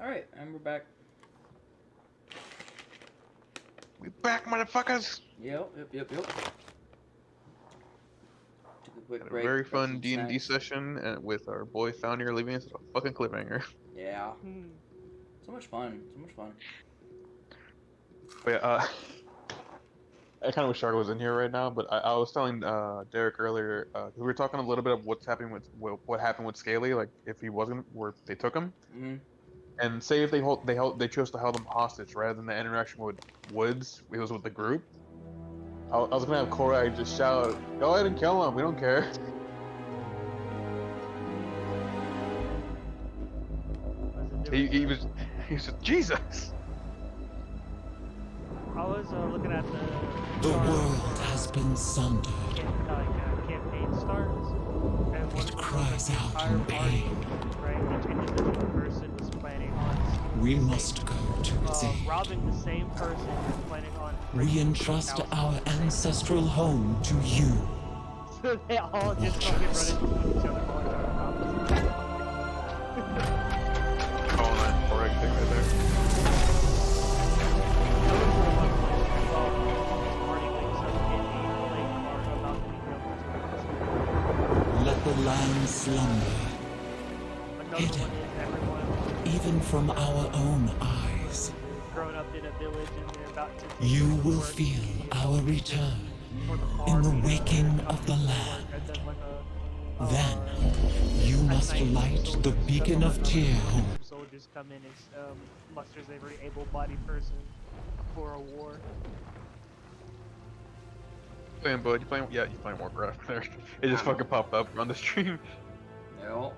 Alright, and we're back. We back, motherfuckers! Yep. Took a quick Had a break, very got fun some D&D snacks. session with our boy Foundier leaving us a fucking cliffhanger. Yeah. Hmm. So much fun. So much fun. But yeah, I kind of wish Shark was in here right now, but I was telling Derek earlier, 'cause we were talking a little bit of what's happening with what happened with Scaly, like if he wasn't where they took him, Mm-hmm. and say if they chose to hold him hostage rather than the interaction with Woods, it was with the group. I was gonna have Korai just shout, "Go ahead and kill him, we don't care." Was it He different? was he was just Jesus. I was looking at The start world before has been sundered. campaign starts, and one It cries the out entire in party, pain. right? Each individual person was planning on We must go to its aid. robbing the same person was planning on. We entrust our ancestral home to you. So they all just Watch fucking us. run into each other while they're on Calling that correct thing right there. Let the land slumber, Another hidden. one is everyone even from our own eyes. growing up in a village and they're about to take You over will work, feel our return or the in the farm, waking come of the to work, land. and then like a Then you at must night, light the soldiers, beacon of tear home. soldiers come in and musters every able-bodied person for a war. Playing Bud, you playing? Yeah, you playing Warcraft there. It just fucking popped up on the stream. Yep.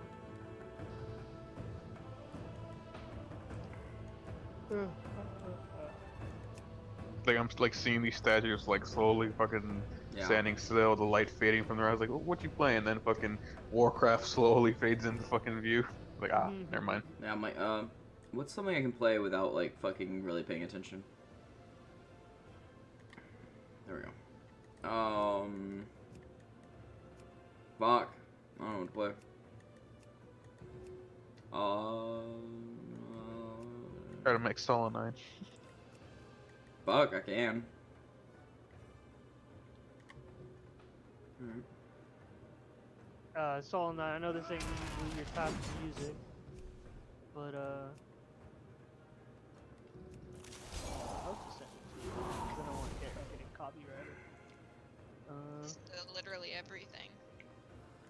Like I'm like seeing these statues like slowly fucking Yeah. standing still, the light fading from their eyes. Like, what you playing? Then fucking Warcraft slowly fades into fucking view. Like, never mind. Yeah, I'm like, what's something I can play without, like, fucking really paying attention? There we go. Fuck. I don't know what to play. Try to make Solid 9. Fuck, I can. Alright. Saul and I know this ain't usually your type of music, but I'll just send it to you, 'cause I don't want to get getting copyrighted. Literally everything.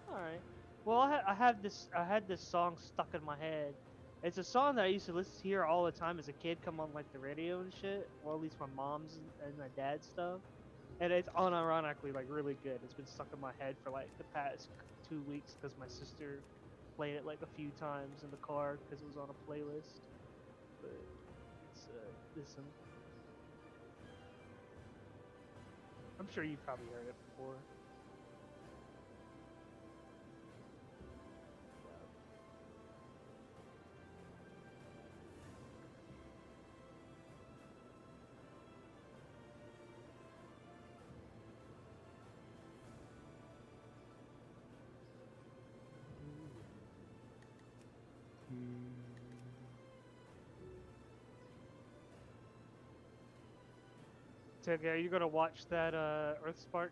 Alright. Well, I had this song stuck in my head. It's a song that I used to listen to here all the time as a kid, come on like the radio and shit, or at least my mom's and my dad's stuff. And it's unironically like really good. It's been stuck in my head for like the past 2 weeks because my sister played it like a few times in the car because it was on a playlist. But it's listen. I'm sure you've probably heard it before. Tig, are you gonna watch that Earthspark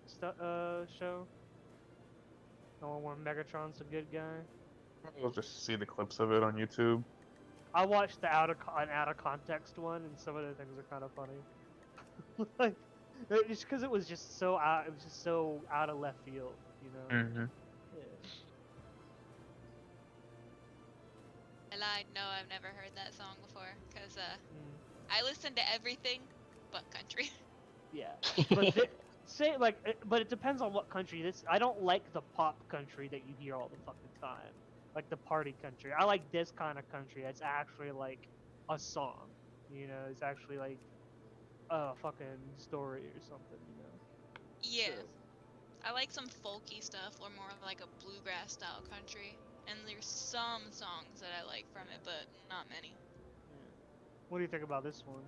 show? The one where Megatron's a good guy. I'll just see the clips of it on YouTube. I watched the out of context one, and some of the things are kind of funny. Like, just because it was just so out, it was just so out of left field, you know. Mm-hmm. Yeah. I lied. No, I've never heard that song before. Cause Mm, I listen to everything but country. yeah. But say like, but it depends on what country. I don't like the pop country that you hear all the fucking time, like the party country. I like this kind of country. It's actually like a song, you know. It's actually like a fucking story or something, you know. Yeah. So, I like some folky stuff or more of like a bluegrass style country. And there's some songs that I like from it, but not many. yeah. What do you think about this one?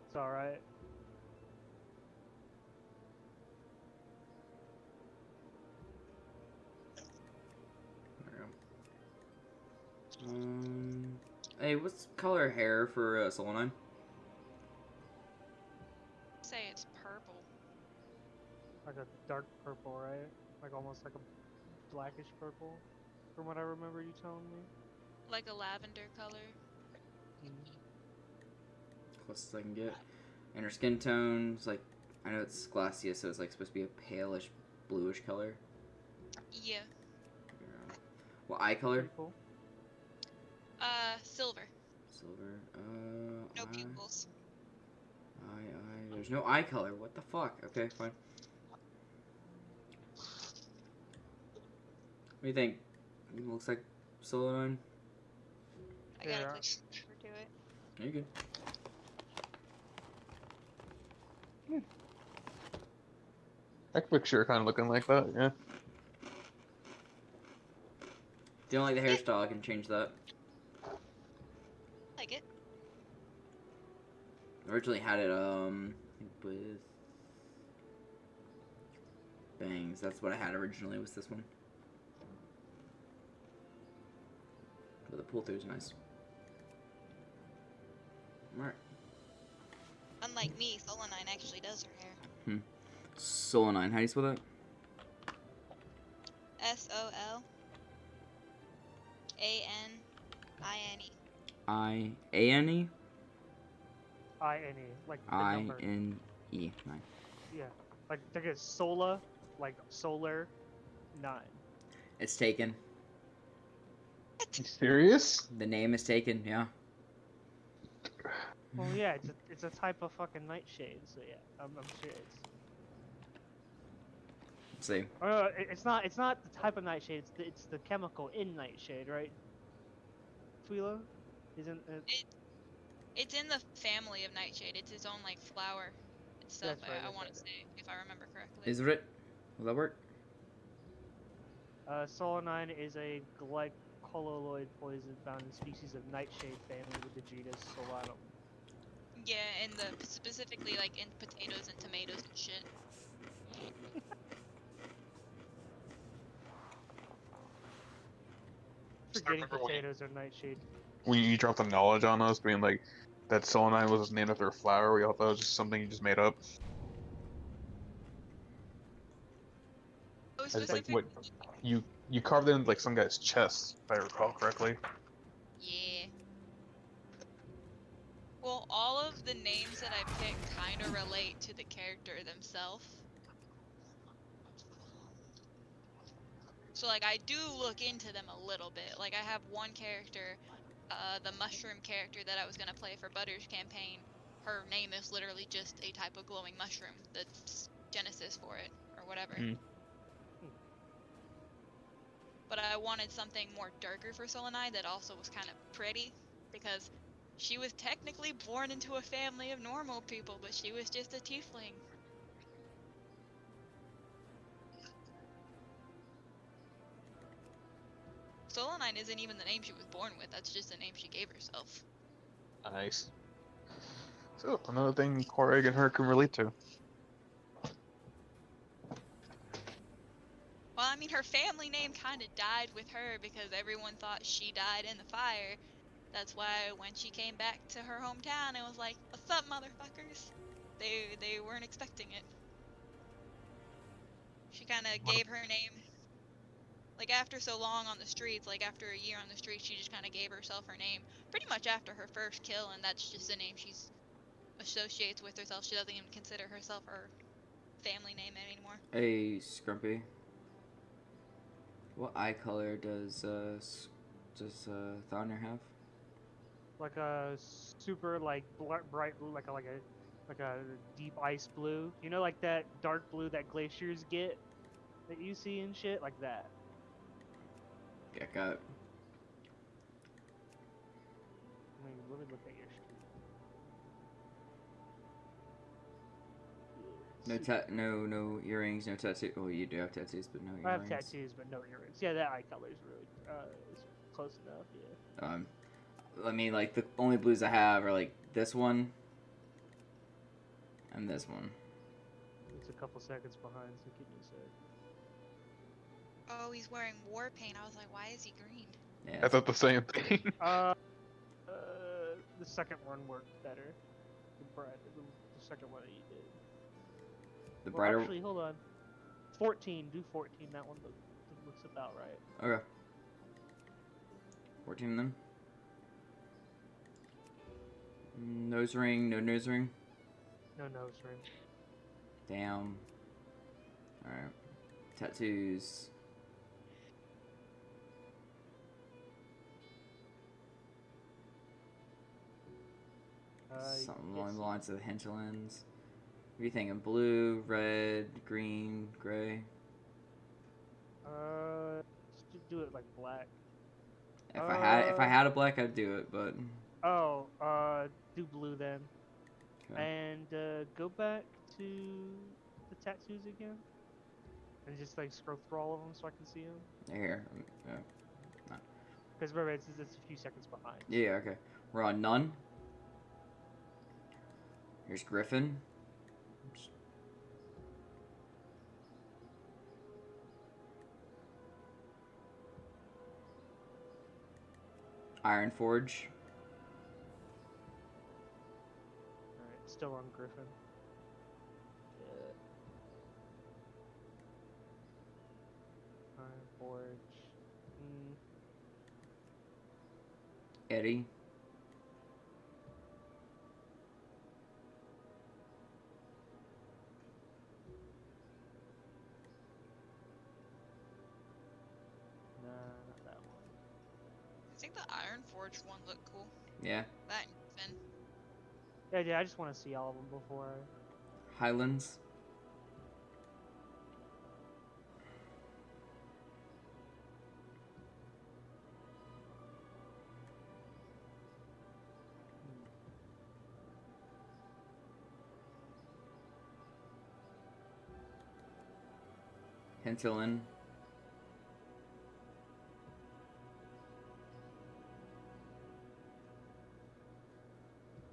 It's all right. There we go. Hey, what's color hair for Solanine? Say it's purple. Like a dark purple, right? Like almost like a blackish purple, from what I remember you telling me. Like a lavender color. Closest I can get. And her skin tone's like, I know it's glassy, so it's like supposed to be a palish bluish color. Yeah. Well, eye color? Pretty cool. Silver. Silver. No Eye. pupils. Eye. There's no eye color. What the fuck? Okay, fine. What do you think? Looks like Solanine. I gotta Yeah. click over to it. You're good. That picture kind of looking like that, yeah. If you don't like the hairstyle, I can change that. Like it. I originally had it, with bangs. That's what I had originally, was this one. But the pull through is nice. Alright. Unlike me, Solanine actually does her hair. Solanine, how do you spell that? SOLANINE. I-A-N-E? I-N-E, like the number. I-N-E. 9. Yeah, like it's Sola, like solar, 9. It's taken. You serious? The name is taken, yeah. Well, yeah, it's a type of fucking nightshade, so yeah, I'm sure it's. Let's see. It's not the type of nightshade. It's the chemical in nightshade, right? Twila, isn't it? It's in the family of nightshade. It's its own like flower itself. That's right, I that's want right. to say, if I remember correctly. Is it? Will that work? Solanine is a glycolloid poison found in species of nightshade family with the genus Solanum. Yeah, and specifically like in potatoes and tomatoes and shit. Forgetting remember when- potatoes are nightshade. When you dropped the knowledge on us, being like, that Solanine was named after a flower, we all thought it was just something you just made up. Oh, I was like, specific. what? You carved it in like some guy's chest, if I recall correctly. Yeah. Well, all of the names that I picked kind of relate to the character themselves. So, like, I do look into them a little bit. Like, I have one character, the mushroom character that I was going to play for Butter's campaign. Her name is literally just a type of glowing mushroom. That's Genesis for it, or whatever. Mm. But I wanted something more darker for Solanine that also was kind of pretty, because she was technically born into a family of normal people, but she was just a tiefling. Solanine isn't even the name she was born with, that's just the name she gave herself. Nice. So, another thing Corey and her can relate to. Well, I mean, her family name kind of died with her because everyone thought she died in the fire. That's why when she came back to her hometown, it was like, "What's up, motherfuckers?" They weren't expecting it. She kind of gave her name, like after so long on the streets, like after a year on the streets, she just kind of gave herself her name pretty much after her first kill, and that's just the name she's associates with herself. She doesn't even consider herself her family name anymore. Hey, Scrumpy. What eye color does Thonir have? Like a super like bright blue, like a deep ice blue. You know, like that dark blue that glaciers get, that you see and shit, like that. Yeah, got it. Let me look at your stream. No earrings, no tattoo. Oh, you do have tattoos, but no earrings. I have tattoos, but no earrings. Yeah, that eye color is really is close enough. Yeah. I mean, like, the only blues I have are, like, this one and this one. It's a couple seconds behind, so give me a sec. Oh, he's wearing war paint. I was like, why is he green? Yeah. I thought the same thing. The second one worked better. The second one that you did. The Well, brighter. actually, hold on. 14. Do 14. That one looks about right. Okay. 14 of them. Nose ring, no nose ring. No nose ring. Damn. Alright. Tattoos. Something along the lines of the hinterlands. What are you thinking? Blue, red, green, gray? Just do it like black. If I had a black, I'd do it, but Oh, do blue then. okay. And go back to the tattoos again. And just like scroll through all of them so I can see them. Here. Because remember, it's a few seconds behind. Yeah, okay. We're on none. Here's Griffin. Iron Forge. Alright, still on Griffin. Iron Forge. Eddie. Nah, not that one. I think the Iron Forge one looked cool. Yeah. That and Finn. Yeah, I just want to see all of them before Highlands. Hinterland.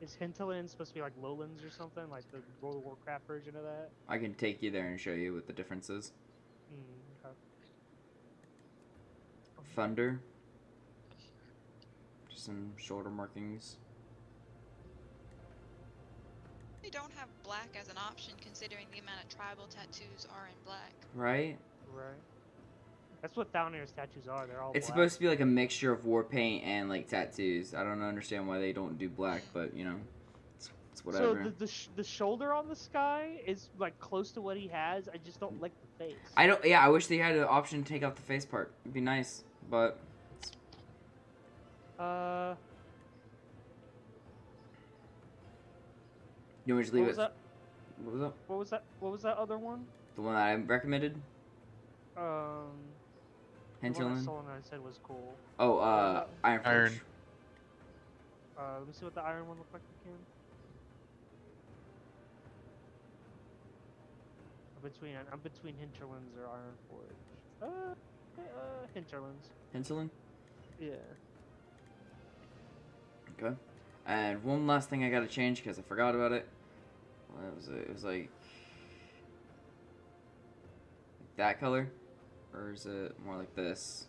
Is Hinterland supposed to be like Lowlands or something? Like the World of Warcraft version of that? I can take you there and show you what the difference is. Okay. Thunder. Just some shoulder markings. They don't have black as an option considering the amount of tribal tattoos are in black. Right? Right. That's what Thalnir's tattoos are. They're all It's black. supposed to be like a mixture of war paint and like tattoos. I don't understand why they don't do black, but you know, it's whatever. So the shoulder on the sky is like close to what he has. I just don't like the face. I don't. Yeah, I wish they had an option to take off the face part. It'd be nice, but you want me to leave What it? was that? What was that? What was that other one? The one that I recommended? The one I Hinterland. saw and I said was cool. Oh, Iron Forge. Iron. Let me see what the iron one looked like again. I'm between Hinterlands or Iron Forge. Hinterlands. Hinterland. Yeah. Okay. And one last thing I gotta change because I forgot about it. What was it? It was like that color, or is it more like this?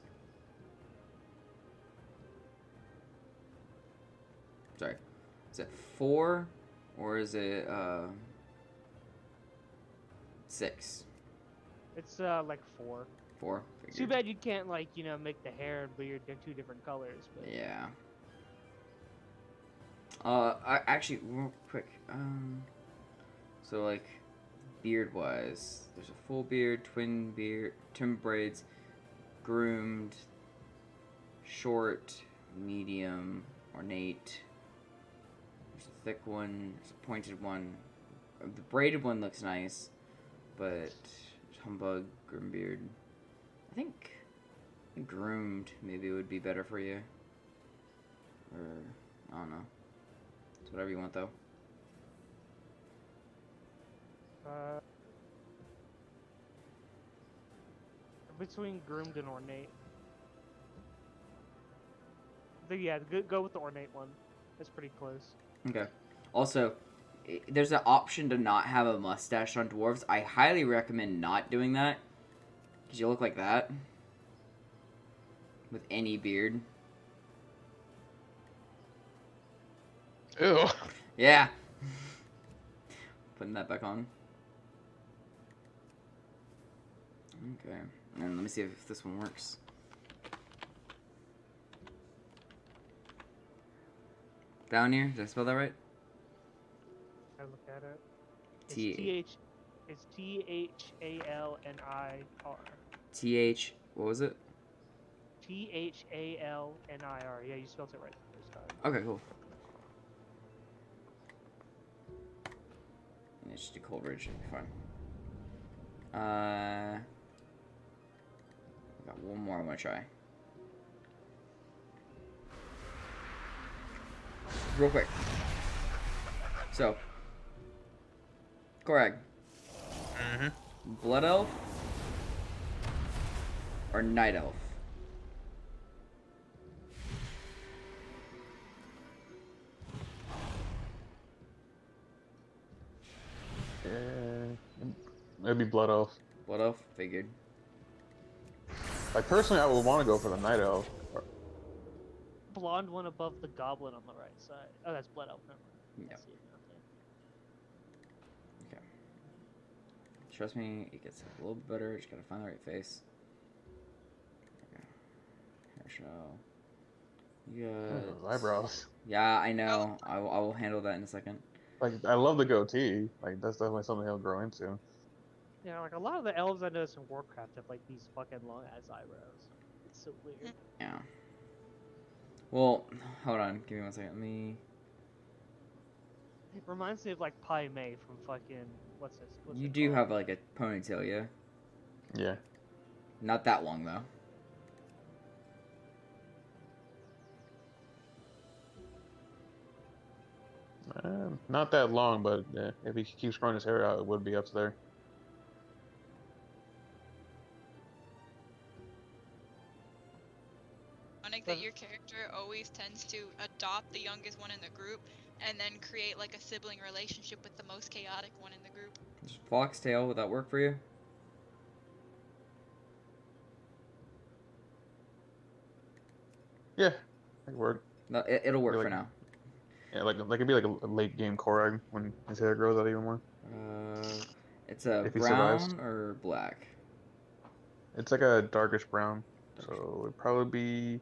Sorry. Is it 4 or is it 6? It's like 4. 4. Too Figured. bad you can't like make the hair and beard. They're 2 different colors. But Yeah. Actually, real quick. So like, beard wise, there's a full beard, twin braids, groomed, short, medium, ornate. There's a thick one, there's a pointed one. The braided one looks nice, but humbug, groomed beard. I think groomed maybe would be better for you. Or I don't know. It's whatever you want though. between groomed and ornate. Yeah, go with the ornate one. That's pretty close. Okay. Also, there's an option to not have a mustache on dwarves. I highly recommend not doing that, because you look like that with any beard. Ew. Yeah. Putting that back on. Okay. And let me see if this one works. Down here, did I spell that right? I look at it. T It's THALNIR. What was it? THALNIR. Yeah, you spelled it right the first time. Okay, cool. And it's just do Coleridge, it'll be fine. I got one more I want to try. Real quick. So, Korag, Mm-hmm. Blood Elf or Night Elf? Maybe Blood Elf. Blood Elf, figured. Like personally, I would want to go for the Night Elf. Blonde one above the goblin on the right side. Oh, that's Blood Elf. Never mind. I Yep. see it now, yeah. Okay. Trust me, it gets a little bit better. Just gotta find the right face. Okay. Hairshell. You got... Those eyebrows. Yeah, I know. I will handle that in a second. Like I love the goatee. Like that's definitely something he'll grow into. Yeah, like a lot of the elves I noticed in Warcraft have like these fucking long ass eyebrows. It's so weird. Yeah. Well, hold on. Give me 1 second. Let me... It reminds me of like Pai Mei from fucking what's this? What's You it do called? have like a ponytail, yeah? Yeah. Not that long, though. Not that long, but if he keeps growing his hair out, it would be up to there. Ironic that your character always tends to adopt the youngest one in the group and then create like a sibling relationship with the most chaotic one in the group. Just Foxtail, would that work for you? Yeah, that work. No, it'll work You're for like- now. Yeah, like it'd be like a late game Korag when his hair grows out even more. It's a If he brown survives. or black? It's like a darkish brown, so it'd probably be.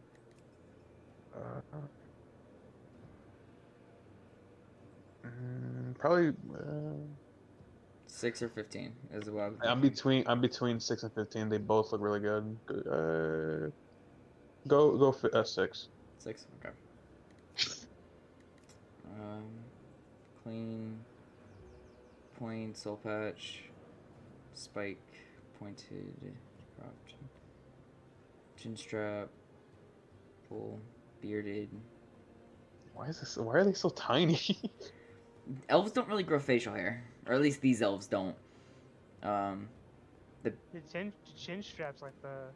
Probably. 6 or 15 is what I'm I'm thinking. between 6 and 15. They both look really good. Go 6. 6, okay. Clean, point, soul patch, spike, pointed, cropped, chin strap, full, bearded. Why are they so tiny? Elves don't really grow facial hair, or at least these elves don't. The chin strap's like the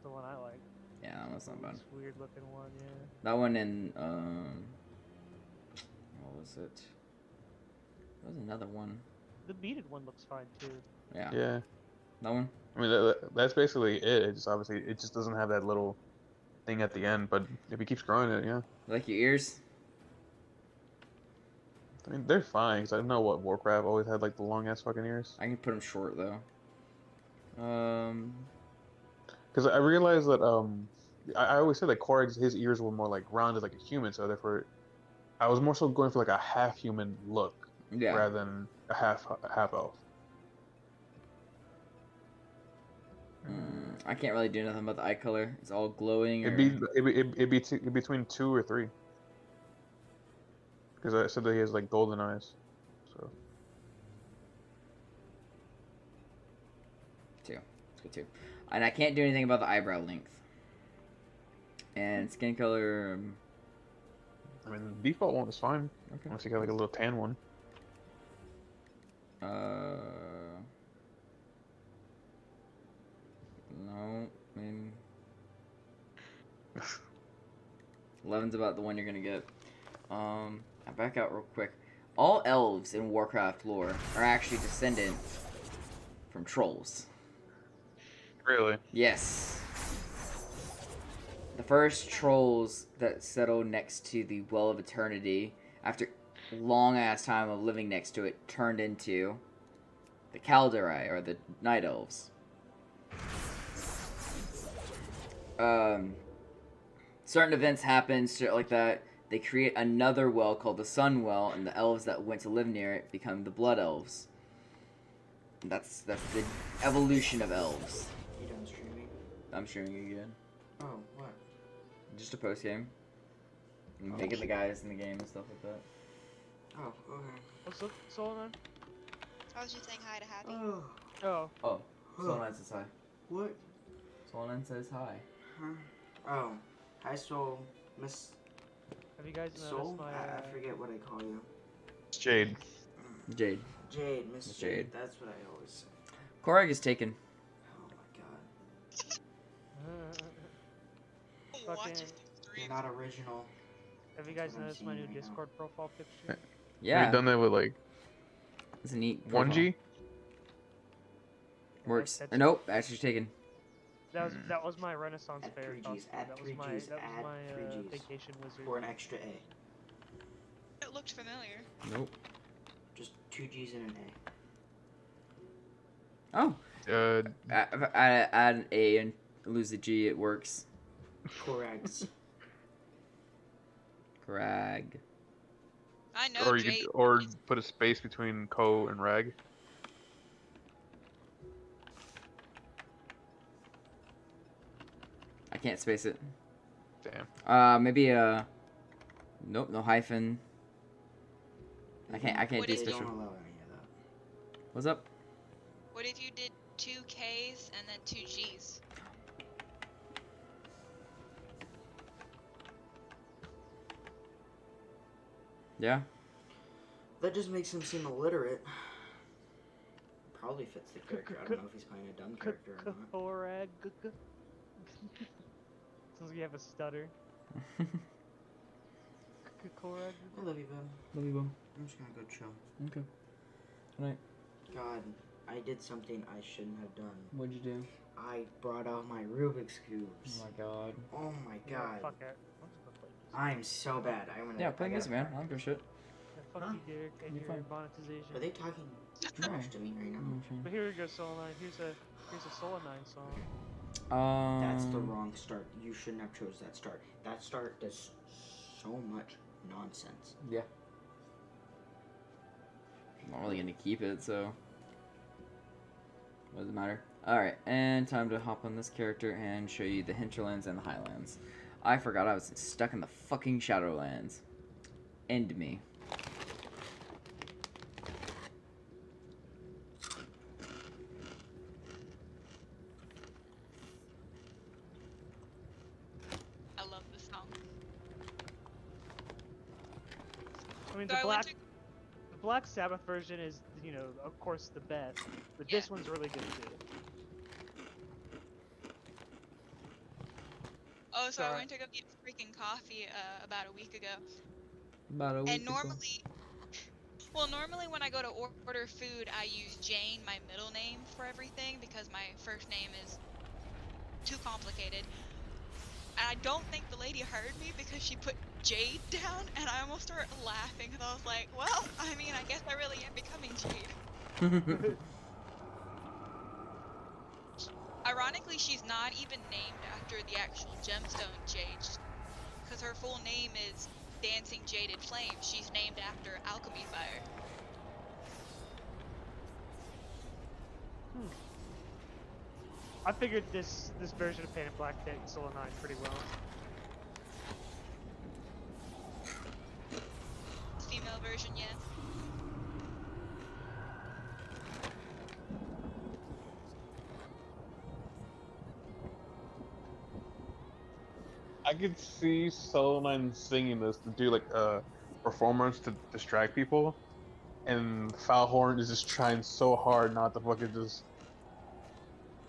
one I like. Yeah, that's not bad. This weird looking one, yeah. That one and what was it? There was another one. The beaded one looks fine too. Yeah. Yeah. That one. I mean, that's basically it. It just obviously it just doesn't have that little thing at the end. But if he keeps growing it, yeah. You like your ears? I mean, they're fine. Cause I know what Warcraft always had like the long ass fucking ears. I can put them short though. Because I realized that I always said that Korag's his ears were more like rounded like a human, so therefore, I was more so going for like a half human look Yeah. rather than a half elf. I can't really do nothing about the eye color. It's all glowing. Or... It'd be between 2 or 3. Because I said that he has like golden eyes, so 2. Let's go 2. And I can't do anything about the eyebrow length. And skin color. I mean the default one is fine Okay. unless you got like a little tan one. No. I mean. 11's about the one you're gonna get. I back out real quick. All elves in Warcraft lore are actually descendant from trolls. Really? Yes. The first trolls that settled next to the Well of Eternity after long ass time of living next to it, turned into the Kaldari, or the Night Elves. Certain events happen, shit like that. They create another well called the Sun Well, and the elves that went to live near it become the Blood Elves. And that's the evolution of elves. You done streaming? I'm streaming again. Oh, what? Just a post game. Oh, Making the shit. guys in the game and stuff like that. Oh, okay. What's up, Solomon? I was just saying hi to Happy. Oh, Oh, Oh, Huh. Solon says hi. what? Solon says hi. Huh? Oh, hi, Soul. Miss have you guys noticed Soul? my? I forget what I call you. It's Jade. Jade. Jade, Miss Miss Jade. Jade. That's what I always say. Korag is taken. Oh my god. Watch fucking- it You're stream. not original. Have you guys That's what I'm noticed my new seeing right now. Discord profile picture? Yeah. We've done that with like It's a neat 1G. Works. That's- Nope, actually taken. That was my Renaissance Add Fair 3 Gs, costume. add That 3 was my Gs, add 3 Gs. vacation wizard. Or an extra A. It looked familiar. Nope. Just 2 G's and an A. Oh, Uh, add an A and lose the G. It works. Correct. Korag. I know or you Jade. could, or put a space between Ko and Rag. I can't space it. Damn. Maybe nope, no hyphen. I can't What do is They it? special. don't allow any of that. What's up? What if you did 2 Ks and then 2 Gs? Yeah. That just makes him seem illiterate. Probably fits the character. I don't know if he's playing a dumb character or not. Korag. Sounds like you have a stutter. Korag. I love you, bud. Love you, Boom. I'm just gonna go chill. Okay. Alright. God, I did something I shouldn't have done. What'd you do? I brought out my Rubik's Oh cubes. my god. Oh my Yeah, god. fuck it. I'm just gonna play this. I'm so bad. I'm gonna. Yeah, play I music, gotta- man. I don't give a shit. Yeah, fuck Huh? you, Derek, and You're your fine. monetization. Are they talking trash to me right now? But here we go, Solanine. Here's a Solanine song. That's the wrong start. You shouldn't have chose that start. That start does so much nonsense. Yeah. I'm not really gonna keep it, so. What does it matter? Alright, and time to hop on this character and show you the hinterlands and the highlands. I forgot I was stuck in the fucking Shadowlands. End me. I love this song. I mean, So the I went to Black Sabbath version is, you know, of course, the best. But Yeah. this one's really good too. Oh, so I Sorry. went to go get freaking coffee about a week ago. About a week And ago. normally when I go to order food, I use Jane, my middle name, for everything because my first name is too complicated. And I don't think the lady heard me because she put Jade down, and I almost started laughing because I was like, well, I mean, I guess I really am becoming Jade. Ironically, she's not even named after the actual gemstone Jade, because her full name is Dancing Jaded Flame. She's named after alchemy fire. I figured this version of Painted Black fit Solanine pretty well. Female version, yeah. I could see Solanine singing this to do like a performance to distract people, and Foulhorn is just trying so hard not to fucking just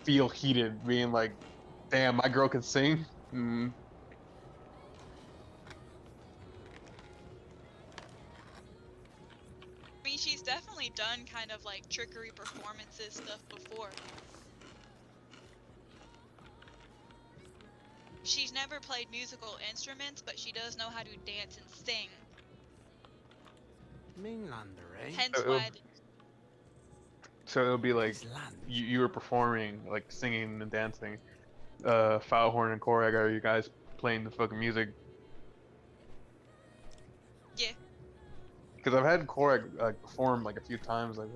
feel heated, being like, "Damn, my girl can sing." Hmm. I mean, she's definitely done kind of like trickery performances stuff before. She's never played musical instruments, but she does know how to dance and sing. Mainlander, eh? Hence Uh, why I did. So it'll be like This land. you were performing, like singing and dancing. Foulhorn and Korag, are you guys playing the fucking music? Yeah. Because I've had Korag perform like a few times. Like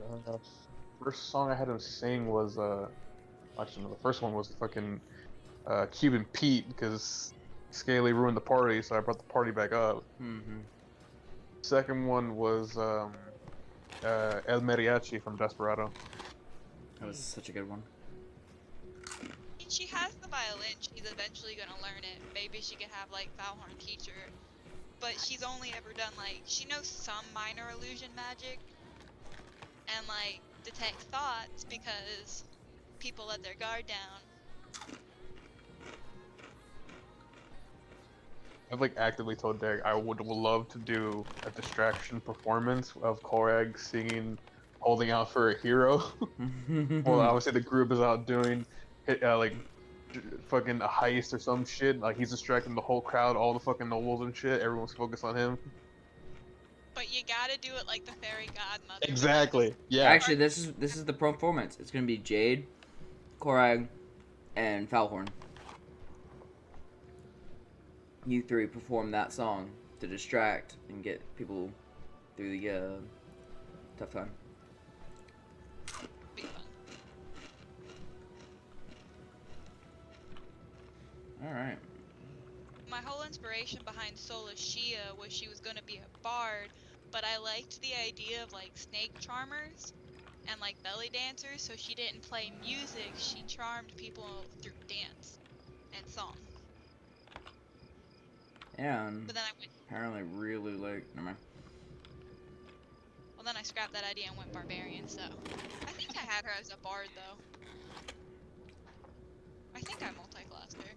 first song I had him sing was actually no, the first one was fucking Cuban Pete because Scaly ruined the party, so I brought the party back up. Mm-hmm. Second one was El Mariachi from Desperado. That was such a good one. And she has the violin. She's eventually gonna learn it. Maybe she could have like Valhorn teach her. But she's only ever done like she knows some minor illusion magic and like detect thoughts because people let their guard down. I've like actively told Derek I would love to do a distraction performance of Korag singing "Holding Out for a Hero." Well, obviously the group is out doing fucking a heist or some shit. Like he's distracting the whole crowd, all the fucking nobles and shit. Everyone's focused on him. But you gotta do it like the fairy godmother. Exactly. Yeah. Actually, this is the performance. It's gonna be Jade, Korag, and Foulhorn. You three perform that song to distract and get people through the tough time. Be fun. All right. My whole inspiration behind Sola Shia was she was gonna be a bard, but I liked the idea of like snake charmers and like belly dancers, so she didn't play music, she charmed people through dance and song. And But then I went, apparently really like. Never mind. well then I scrapped that idea and went barbarian, so. I think I had her as a bard though. I think I multi-classed her.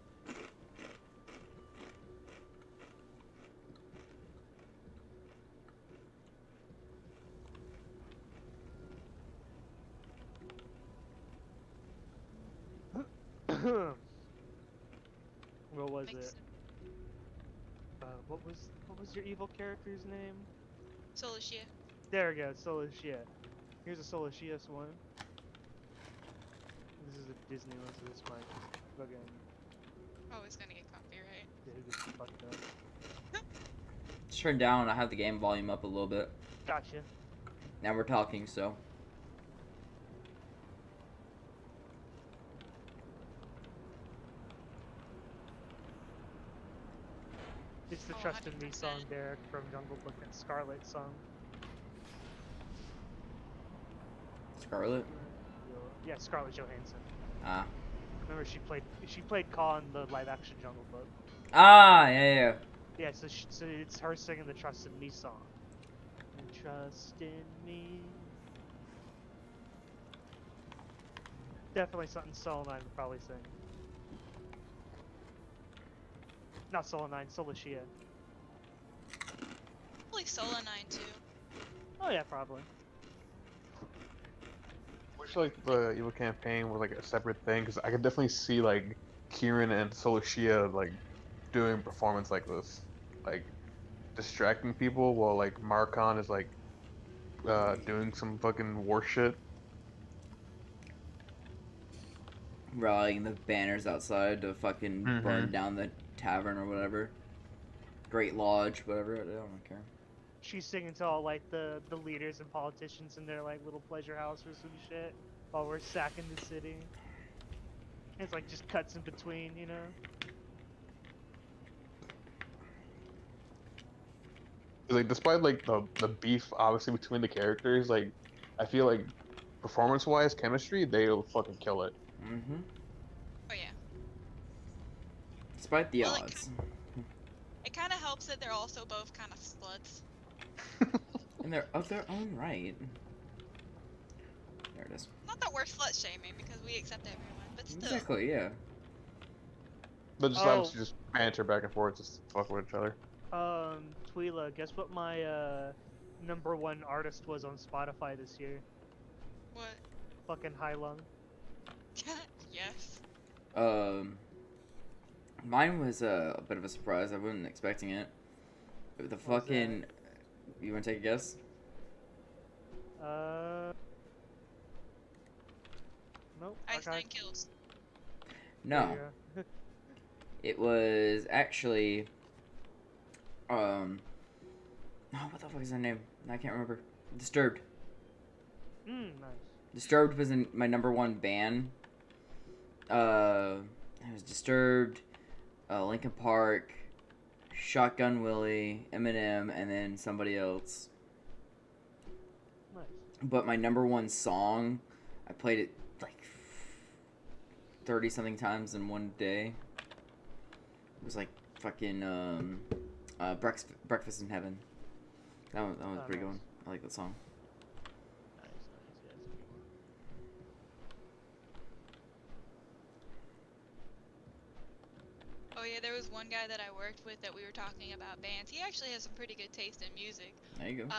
What was Makes it? sense. What was your evil character's name? Sola Shia. There we go, Solashia. Here's a Solashia one. This is a Disney one, so this might fucking Oh, it's gonna get copyright. get fucked up. Just turn down. I have the game volume up a little bit. Gotcha. Now we're talking, so. It's the Oh, Trust in Me 100%. song, Derek, from Jungle Book and Scarlet song. Scarlet. Yeah, Scarlett Johansson. Ah. Remember she played Kaw in the live action Jungle Book. Ah, yeah, yeah. Yeah, so it's her singing the Trust in Me song. And trust in me. Definitely something Soul 9 would probably sing. Not Soul 9, Solashia. Probably Sola 9 too. Oh yeah, probably. Wish like the Evil campaign was like a separate thing because I could definitely see like Kieran and Solashia like doing a performance like this, like distracting people while like Marcon is like doing some fucking war shit. Rallying the banners outside to fucking burn down the tavern or whatever. Great Lodge, whatever. I don't care. She's singing to all like the leaders and politicians in their like little pleasure house or some shit while we're sacking the city. It's like just cuts in between, you know. 'Cause, like despite like the beef obviously between the characters, like I feel like performance-wise, chemistry, they'll fucking kill it. Mm-hmm. Oh yeah. Despite the Well, it odds. It kind of helps that they're also both kind of sluts. And they're of their own right. There it is. Not that we're slut shaming because we accept everyone, but still. Exactly, yeah. But just Oh. obviously just banter back and forth, just fuck with each other. Twila, guess what my #1 artist was on Spotify this year? What? Fucking Hai Lung. Yes. Mine was a bit of a surprise. I wasn't expecting it. The What was fucking. You want to take a guess? Nope. Ice Okay. 9 kills. There No, you go. it was actually oh, what the fuck is their name? I can't remember. Disturbed. Nice. Disturbed was in my number one band. It was Disturbed, Linkin Park, Shotgun Willie, Eminem, and then somebody else. Nice. But my number one song, I played it like 30 something times in one day. It was like fucking Breakfast in Heaven. That was Oh, pretty good nice. one. I like that song. Nice. Yeah, that's a good one. Oh yeah, there was one guy that I worked with that we were talking about bands. He actually has some pretty good taste in music. There you go.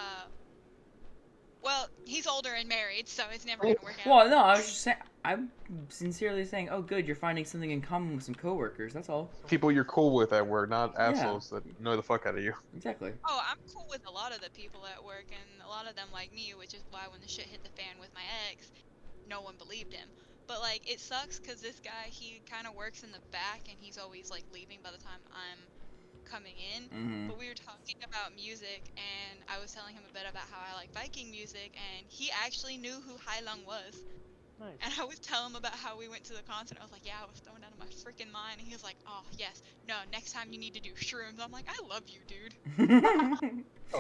Well, he's older and married, so it's never gonna work out. Well, no, I was just saying. I'm sincerely saying, oh, good, you're finding something in common with some coworkers. That's all. People you're cool with at work, not Yeah. assholes that annoy the fuck out of you. Exactly. Oh, I'm cool with a lot of the people at work, and a lot of them like me, which is why when the shit hit the fan with my ex, no one believed him. But like, it sucks because this guy, he kind of works in the back, and he's always like leaving by the time I'm coming in. Mm-hmm. But we were talking about music, and I was telling him a bit about how I like Viking music, and he actually knew who Hai Lung was. Nice. And I was telling him about how we went to the concert. I was like, yeah, I was thrown out of my freaking mind. And he was like, oh, yes. No, next time you need to do shrooms. I'm like, I love you, dude. I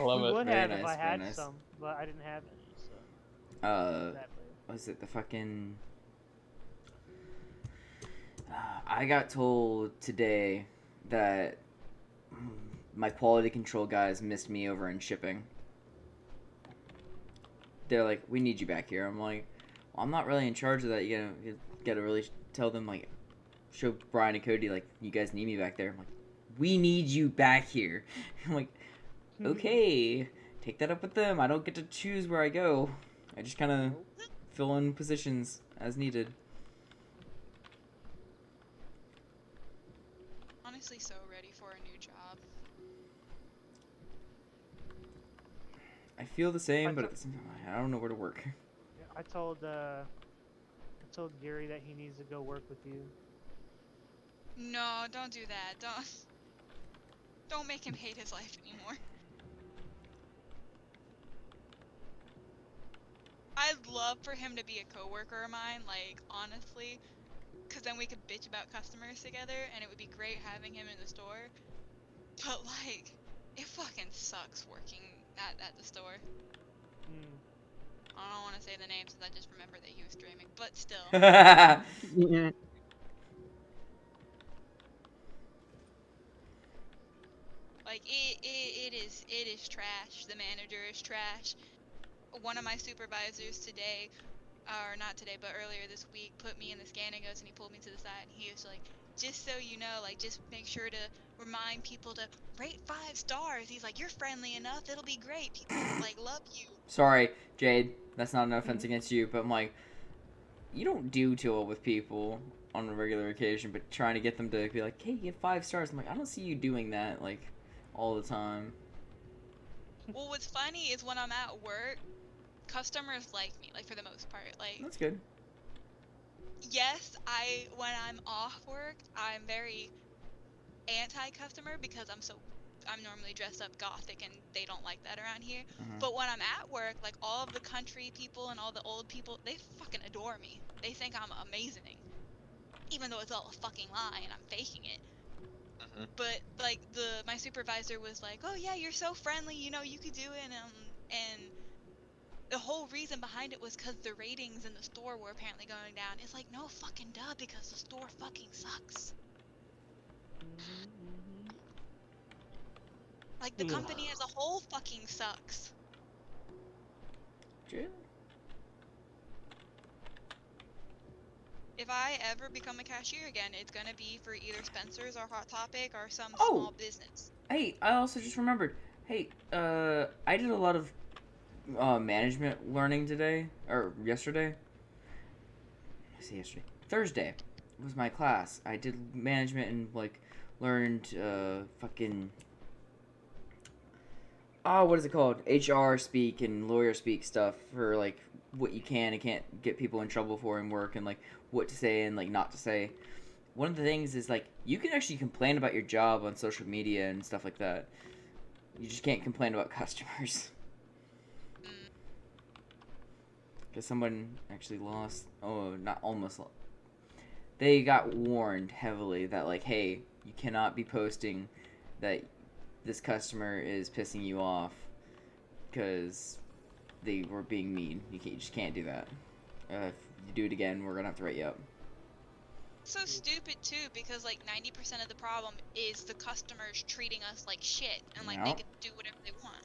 love We it. would Very have if nice, I very had nice. some, but I didn't have any, so sadly. Was it the fucking... I got told today that my quality control guys missed me over in shipping. They're like, we need you back here. I'm like, well, I'm not really in charge of that. You gotta really tell them, like, show Brian and Cody, like, you guys need me back there. I'm like, we need you back here. I'm like, okay, take that up with them. I don't get to choose where I go. I just kind of fill in positions as needed. Honestly, so ready for a new job. I feel the same, but at the same time, I don't know where to work. Yeah, I told Gary that he needs to go work with you. No, don't do that. Don't make him hate his life anymore. I'd love for him to be a coworker of mine, like, honestly. Because then we could bitch about customers together, and it would be great having him in the store. But, like, it fucking sucks working at the store. I don't want to say the name since I just remembered that he was streaming, but still. Like, it is trash. The manager is trash. One of my supervisors today, or not today, but earlier this week, put me in the scanning goes and he pulled me to the side and he was like, just so you know, like, just make sure to remind people to rate 5 stars. He's like, you're friendly enough, it'll be great. People, like, love you. Sorry, Jade. That's not an offense against you, but I'm like, you don't do too well with people on a regular occasion, but trying to get them to be like, hey, give 5 stars. I'm like, I don't see you doing that, like, all the time. Well, what's funny is when I'm at work, customers like me, like, for the most part. Like, That's good. yes, when I'm off work, I'm very anti-customer because I'm normally dressed up gothic and they don't like that around here. Mhm. But when I'm at work, like, all of the country people and all the old people, they fucking adore me. They think I'm amazing. Even though it's all a fucking lie and I'm faking it. But, like, my supervisor was like, oh yeah, you're so friendly, you know, you could do it, and the whole reason behind it was because the ratings in the store were apparently going down. It's like, no fucking duh, because the store fucking sucks. Like, the company as a whole fucking sucks. Jade? If I ever become a cashier again, it's gonna be for either Spencer's or Hot Topic or some Oh! small business. Hey, I also just remembered. Hey, I did a lot of management learning today, or yesterday. I say yesterday. Thursday was my class. I did management and, like, learned, fucking... what is it called? HR speak and lawyer speak stuff for like what you can and can't get people in trouble for in work and like what to say and like not to say. One of the things is like you can actually complain about your job on social media and stuff like that. You just can't complain about customers. Because someone actually lost. Oh, not almost lost. They got warned heavily that like, hey, you cannot be posting that this customer is pissing you off because they were being mean. You just can't do that. If you do it again, we're gonna have to write you up. So stupid too, because like 90% of the problem is the customers treating us like shit, and like they Yep. can do whatever they want.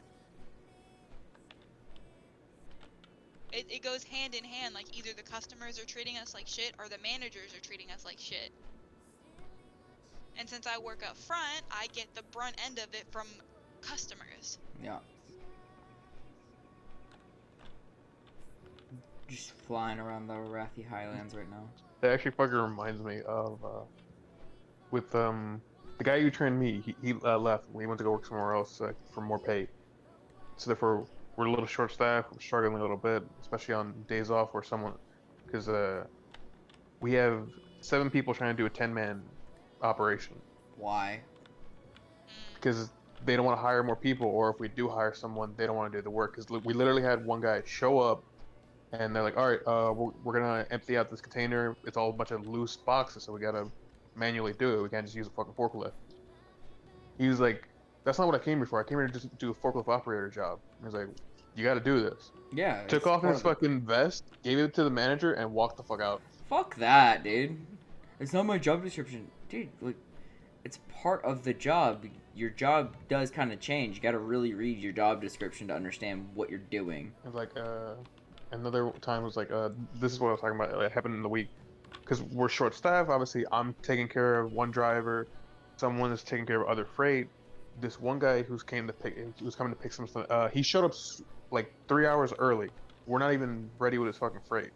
It goes hand in hand, like either the customers are treating us like shit or the managers are treating us like shit. And since I work up front, I get the brunt end of it from customers. Yeah. Just flying around the Wrathy Highlands right now. That actually fucking reminds me of with the guy who trained me. He left. He went to go work somewhere else for more pay. So therefore, we're a little short-staffed. We're struggling a little bit, especially on days off where because we have 7 people trying to do a 10-man operation Why? because they don't want to hire more people, or if we do hire someone, they don't want to do the work. Because we literally had one guy show up, and they're like, "All right, we're gonna empty out this container. It's all a bunch of loose boxes, so we gotta manually do it. We can't just use a fucking forklift." He was like, "That's not what I came here for. I came here to just do a forklift operator job." He was like, "You got to do this." Yeah. Took it's off part his of it. fucking vest, gave it to the manager, and walked the fuck out. Fuck that, dude. It's not my job description. Dude, like, it's part of the job. Your job does kind of change. You gotta really read your job description to understand what you're doing. It was like, another time was like, this is what I was talking about. It happened in the week. Because we're short staffed, obviously, I'm taking care of one driver, someone is taking care of other freight. This one guy who was coming to pick some stuff, he showed up like 3 hours early. We're not even ready with his fucking freight.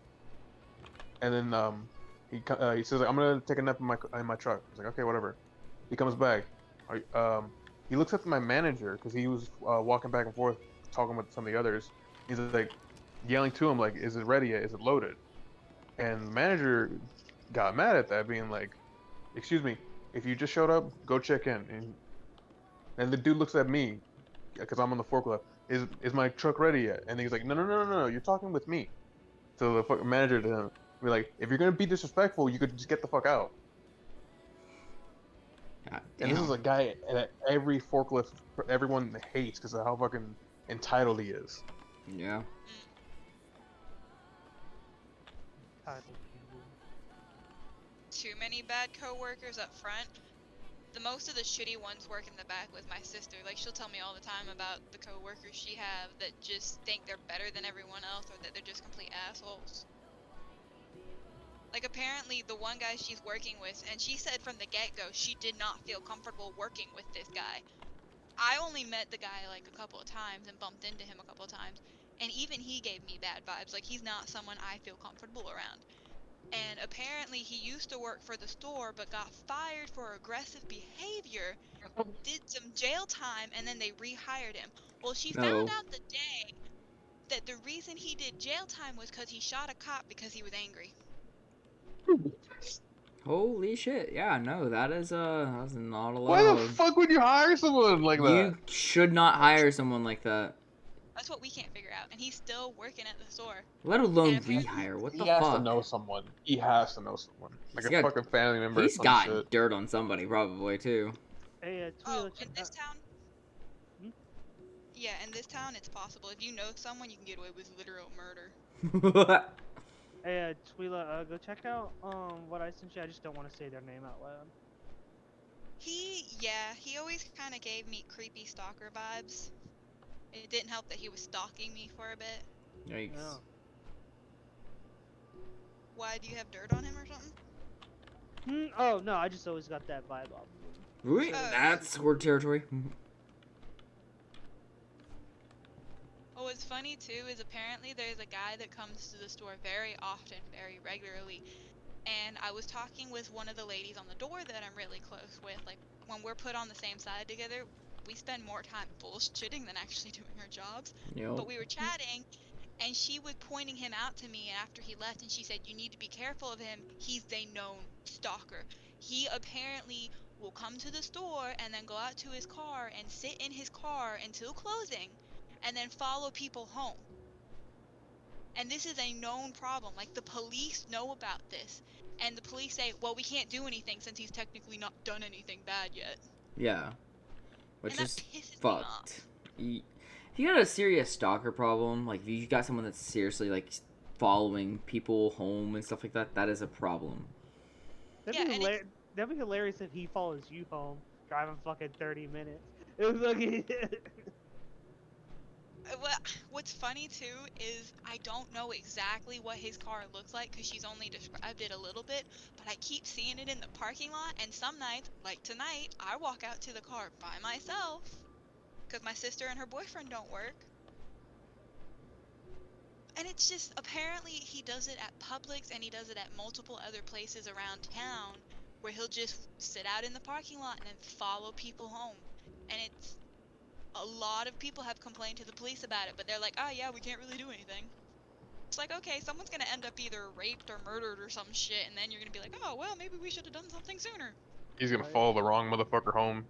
And then he says, like, "I'm gonna take a nap in my truck." I was like, "Okay, whatever." He comes back. He looks at my manager because he was walking back and forth talking with some of the others. He's like yelling to him like, "Is it ready yet? Is it loaded?" And the manager got mad at that, being like, "Excuse me, if you just showed up, go check in." And the dude looks at me because I'm on the forklift. Is my truck ready yet? And he's like, "No, you're talking with me." So the fucking manager to him be like, "If you're gonna be disrespectful, you could just get the fuck out." God And this is damn. a guy that every forklift, everyone hates because of how fucking entitled he is. Yeah. Too many bad coworkers up front. The most of the shitty ones work in the back with my sister. Like, she'll tell me all the time about the coworkers she have that just think they're better than everyone else or that they're just complete assholes. Like, apparently the one guy she's working with, and she said from the get-go she did not feel comfortable working with this guy. I only met the guy like a couple of times and bumped into him a couple of times, and even he gave me bad vibes. Like, he's not someone I feel comfortable around. And apparently he used to work for the store but got fired for aggressive behavior, did some jail time, and then they rehired him. Well, she found No. out the day that the reason he did jail time was because he shot a cop because he was angry. Holy shit. Yeah, no, that's not allowed. Why the fuck would you hire someone like that? You should not hire someone like that. That's what we can't figure out, and he's still working at the store. Let alone And apparently- rehire. What He the has to fuck? know someone. He has to know someone. Like He's a got- fucking family member. or He's some got shit. dirt on somebody probably too. Hey, Oh, Twila, in this town? Hmm? Yeah, in this town it's possible. If you know someone, you can get away with literal murder. hey, Twila, go check out what I sent you. I just don't want to say their name out loud. He always kind of gave me creepy stalker vibes. It didn't help that he was stalking me for a bit. Yikes. Yeah. Why, do you have dirt on him or something? Oh no, I just always got that vibe off of him. Wait, that's horde territory. Oh, what's funny too is apparently there's a guy that comes to the store very often, very regularly. And I was talking with one of the ladies on the door that I'm really close with. Like, when we're put on the same side together, we spend more time bullshitting than actually doing our jobs. Yep. But we were chatting, and she was pointing him out to me after he left, and she said, you need to be careful of him. He's a known stalker. He apparently will come to the store and then go out to his car and sit in his car until closing and then follow people home. And this is a known problem. Like, the police know about this. And the police say, well, we can't do anything since he's technically not done anything bad yet. Yeah. Which And that is pisses me off. fucked. If you got a serious stalker problem, like if you got someone that's seriously like following people home and stuff like that, that is a problem. That'd, Yeah, be and hilar- that'd be hilarious if he follows you home, driving fucking 30 minutes. It was like, Well, what's funny too is I don't know exactly what his car looks like because she's only described it a little bit, but I keep seeing it in the parking lot, and some nights, like tonight, I walk out to the car by myself because my sister and her boyfriend don't work. And it's just, apparently he does it at Publix and he does it at multiple other places around town where he'll just sit out in the parking lot and then follow people home. And it's, a lot of people have complained to the police about it, but they're like, oh yeah, we can't really do anything. It's like, okay, someone's gonna end up either raped or murdered or some shit, and then you're gonna be like, oh, well, maybe we should have done something sooner. He's gonna Right. follow the wrong motherfucker home.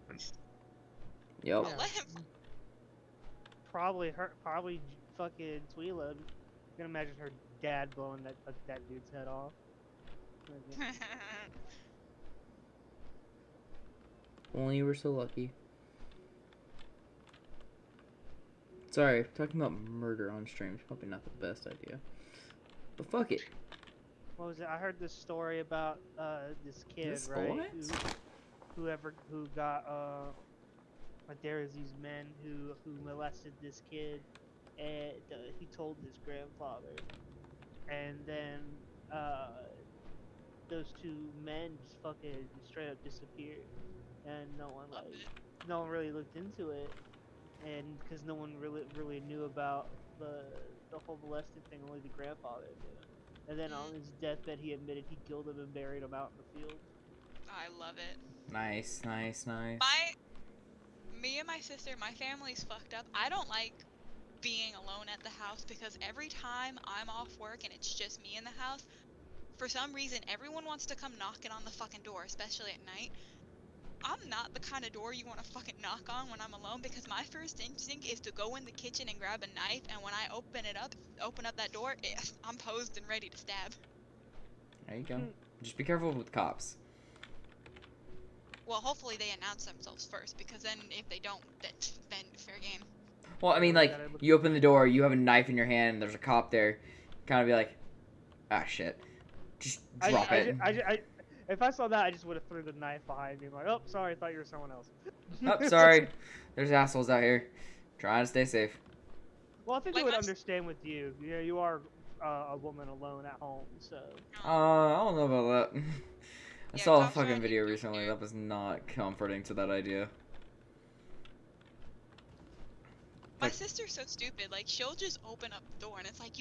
Yep. Well, let him. probably fucking Twila. You can imagine her dad blowing that dude's head off. Only you were so lucky. Sorry, talking about murder on stream is probably not the best idea. But fuck it. What was it? I heard this story about this kid, This right? Lawrence? Who got like there was these men who molested this kid, and he told his grandfather, and then those two men just fucking straight up disappeared, and no one really looked into it, and because no one really knew about the whole molesting thing, only the grandfather knew. And then on his deathbed, he admitted he killed him and buried him out in the field. I love it. Nice. Me and my sister, my family's fucked up. I don't like being alone at the house because every time I'm off work and it's just me in the house, for some reason everyone wants to come knocking on the fucking door, especially at night. I'm not the kind of door you want to fucking knock on when I'm alone, because my first instinct is to go in the kitchen and grab a knife, and when I open up that door, I'm posed and ready to stab. There you go. Just be careful with cops. Well, hopefully they announce themselves first, because then if they don't, then fair game. Well, I mean, like, you open the door, you have a knife in your hand, and there's a cop there. Kind of be like, ah, shit. Just drop it. If I saw that, I just would have threw the knife behind me. Like, oh, sorry, I thought you were someone else. Oh, sorry. There's assholes out here trying to stay safe. Well, I think Like they would my- understand with you. Yeah, you are a woman alone at home, so. I don't know about that. I Yeah, saw a cops fucking aren't video even recently here. that was not comforting to that idea. My Like- sister's so stupid, like, she'll just open up the door, and it's like,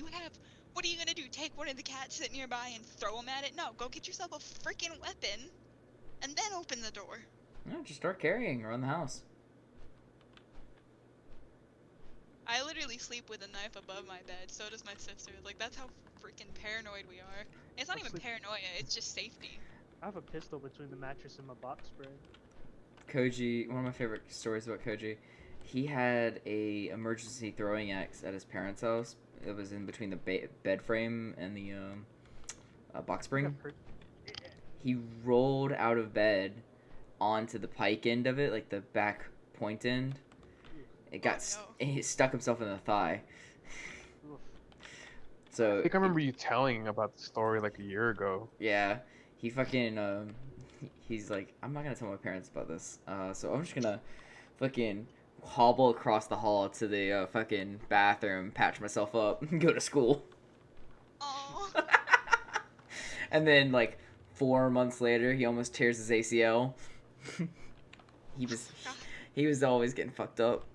what are you gonna do, take one of the cats sitting nearby and throw them at it? No, go get yourself a freaking weapon, and then open the door. No, just start carrying around the house. I literally sleep with a knife above my bed, so does my sister. Like, that's how freaking paranoid we are. It's not I even sleep- paranoia, it's just safety. I have a pistol between the mattress and my box spring. Koji, one of my favorite stories about Koji, he had a emergency throwing axe at his parents' house. It was in between the bed frame and the box spring. He rolled out of bed onto the pike end of it, like the back point end. It got he stuck himself in the thigh. Oof. So I think I remember you telling about the story like a year ago. yeah, he fucking he's like, I'm not gonna tell my parents about this. So I'm just gonna fucking hobble across the hall to the fucking bathroom, patch myself up, and go to school. Oh, And then like 4 months later, he almost tears his ACL. he was always getting fucked up.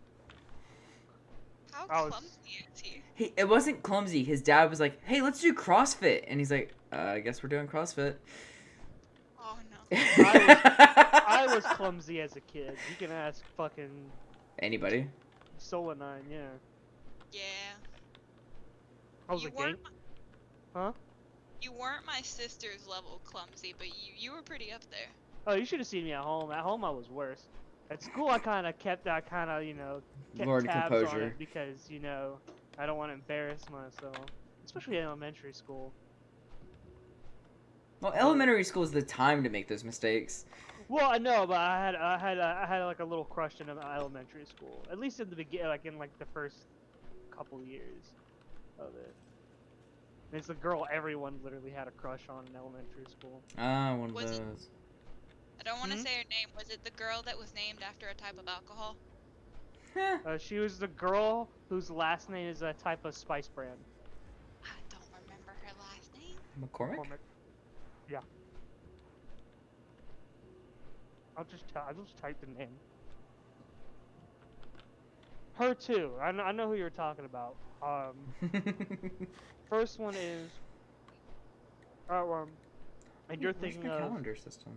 how I was- clumsy is he? It wasn't clumsy. His dad was like, "Hey, let's do CrossFit," and he's like, "I guess we're doing CrossFit." Oh no. I was clumsy as a kid. You can ask fucking Anybody? Solanine, yeah. Yeah. I was You a gang. weren't Huh? You weren't my sister's level clumsy, but you were pretty up there. Oh, you should have seen me at home. At home, I was worse. At school, I kind of kept kept Lord tabs on composure. it because, I don't want to embarrass myself. Especially in elementary school. Well, elementary school is the time to make those mistakes. Well, I know, but I had like a little crush in elementary school. At least in the beginning, like in the first couple years of it. And it's the girl everyone literally had a crush on in elementary school. Ah, one of Was it- those. I don't want to Hmm? say her name. Was it the girl that was named after a type of alcohol? She was the girl whose last name is a type of spice brand. I don't remember her last name. McCormick? Cormac. Yeah. I'll just type the name. Her too. I know who you're talking about. First one is and you're Where's thinking my of calendar system?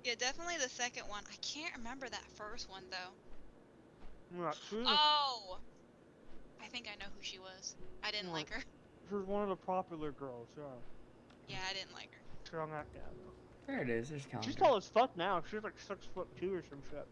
Yeah, definitely the second one. I can't remember that first one though. she Oh! I think I know who she was. I didn't like her. was one of the popular girls. Yeah. Yeah, I didn't like her. Strong out. Yeah. There it is. There's calendar. She's tall as fuck now. She's like 6'2" or some shit.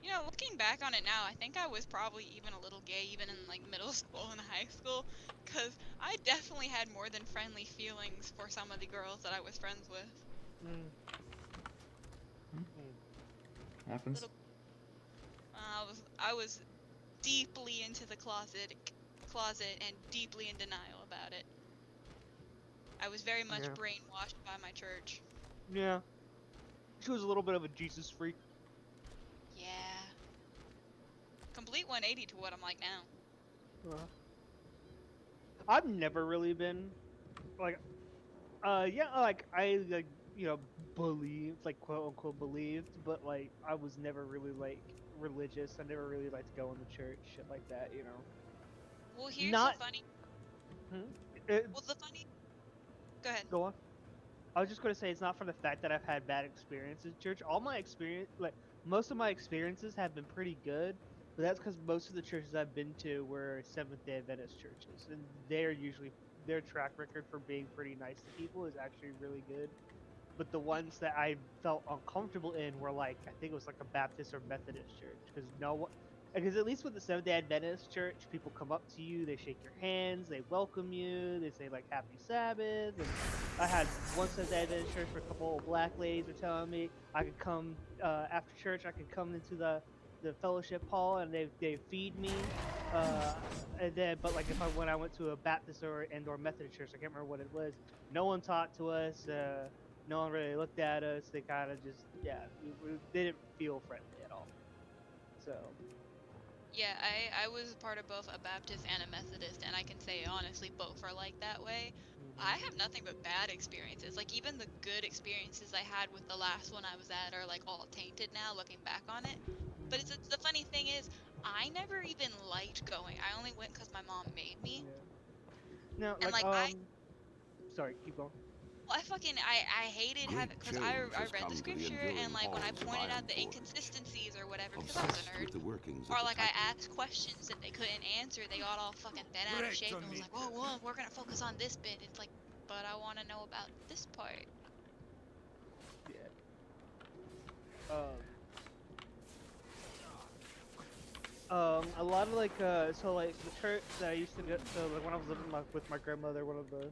You know, looking back on it now, I think I was probably even a little gay even in like middle school and high school, cause I definitely had more than friendly feelings for some of the girls that I was friends with. Happens. Little- I was deeply into the closet and deeply in denial about it. I was very much Yeah. brainwashed by my church. Yeah. She was a little bit of a Jesus freak. Yeah. Complete 180 to what I'm like now. I've never really been like, believed, like quote unquote believed, but like I was never really like religious. I never really liked to go in the church, shit like that, you know. Well, here's Not- the funny. It, Well, the funny. Go ahead. Go on. I was just gonna say it's not for the fact that I've had bad experiences in church. All my experience, like most of my experiences, have been pretty good. But that's because most of the churches I've been to were Seventh-day Adventist churches, and they're usually their track record for being pretty nice to people is actually really good. But the ones that I felt uncomfortable in were like I think it was like a Baptist or Methodist church because at least with the Seventh-day Adventist church, people come up to you, they shake your hands, they welcome you, they say like Happy Sabbath. And I had one Seventh-day Adventist church where a couple old black ladies were telling me I could come after church, I could come into the fellowship hall and they feed me. And then, but like when I went to a Baptist or Methodist church, I can't remember what it was. No one talked to us. No one really looked at us. They kind of just they didn't feel friendly at all. So. Yeah, I was part of both a Baptist and a Methodist, and I can say honestly both are like that way. I have nothing but bad experiences. Like even the good experiences I had with the last one I was at are like all tainted now looking back on it. But the funny thing is, I never even liked going. I only went because my mom made me. No, And, like, like, sorry, keep going. Well, I hated having because I read the scripture and like when I pointed out the inconsistencies or whatever because I was a nerd, or like I asked questions that they couldn't answer, they got all fucking bent out of shape and was like, oh, well, we're gonna focus on this bit. It's like, but I want to know about this part. Yeah. A lot of like so like the church that I used to go like when I was living with my grandmother, one of the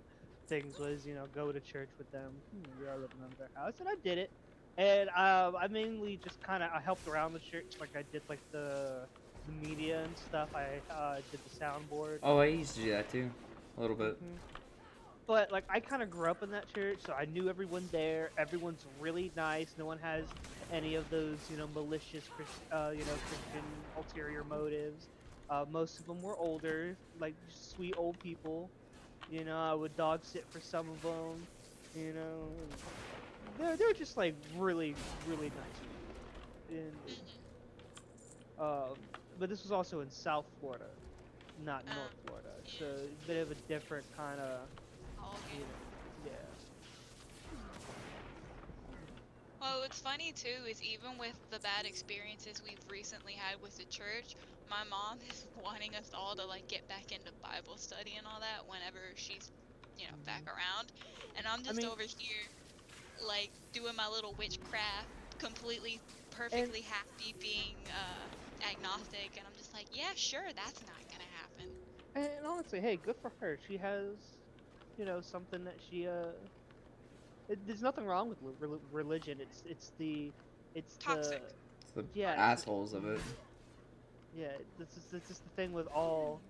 things was go to church with them. We are living under their house, and I did it. And I mainly just I helped around the church, like I did like the media and stuff. I did the soundboard. Oh, I used to do that too, a little bit. But like I kind of grew up in that church, so I knew everyone there. Everyone's really nice. No one has any of those malicious Christian ulterior motives. Most of them were older, like sweet old people. I would dog sit for some of them. They're just like really really nice. And but this was also in South Florida, not North Florida. It's a bit of a different kind of, Oh, you okay. know, yeah. Well, what's funny too is even with the bad experiences we've recently had with the church, my mom is wanting us all to like get back into Bible study and all that whenever she's, back around. And I'm I just mean, over here like doing my little witchcraft, completely and perfectly happy being agnostic, and I'm just like, yeah, sure, that's not gonna happen. and honestly, hey, good for her. She has, something that she there's nothing wrong with religion. It's the Toxic. It's the yeah, assholes of it. yeah. This is the thing with all,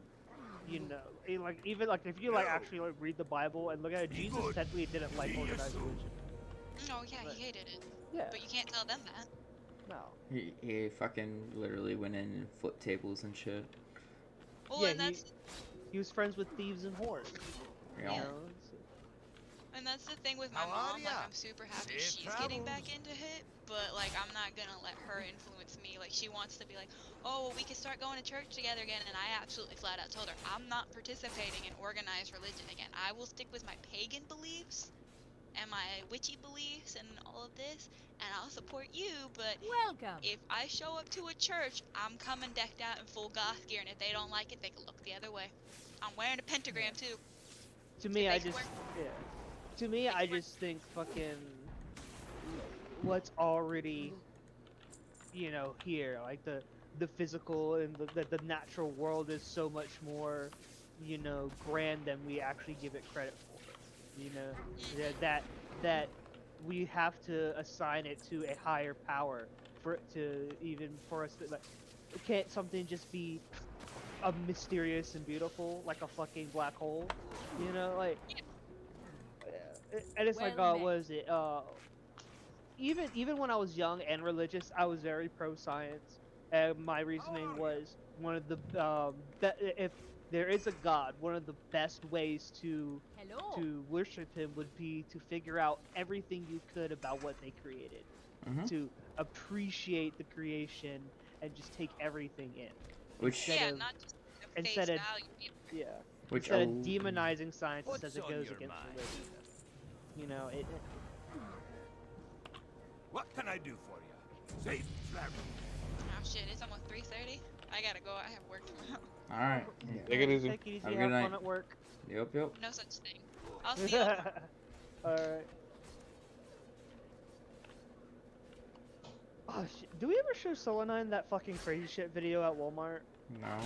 like even like if you like actually like read the Bible and look at it, Jesus technically didn't like organized religion. Oh yeah, But he hated it, yeah, but you can't tell them that. no, He fucking literally went in and flipped tables and shit. Well, yeah, and that's he was friends with thieves and whores. You Yeah. know, And that's the thing with my How are mom. Like, ya? I'm super happy Safe she's getting travels. back into it, but like, I'm not gonna let her influence me. Like, she wants to be like, oh, well, we can start going to church together again. And I absolutely flat out told her, I'm not participating in organized religion again. I will stick with my pagan beliefs and my witchy beliefs and all of this, and I'll support you. But Welcome. if I show up to a church, I'm coming decked out in full goth gear, and if they don't like it, they can look the other way. I'm wearing a pentagram too. to If me, they I can just wear, yeah. To me, they I can wear just think fucking what's already, here, like the physical and the natural world is so much more, grand than we actually give it credit for. That we have to assign it to a higher power for it to even for us to like. Can't something just be a mysterious and beautiful like a fucking black hole? Like. And it's like, Well met. what is it? Even when I was young and religious, I was very pro science, and my reasoning was one of the if there is a God, one of the best ways Hello. to worship Him would be to figure out everything you could about what they created, Mhm. to appreciate the creation and just take everything in, Which instead yeah, of not just the face instead of value. Either. yeah, which instead a of demonizing science What's as it on goes your against mind? religion. It. What can I do for you? Safe travel. Oh shit, it's almost 3:30. I gotta go. I have work tomorrow. all right. Take it easy. Take it easy. Have a Have good fun night. at work. Yep. No such thing. I'll see you. Alright. Oh shit. Do we ever show Solanine that fucking crazy shit video at Walmart? No.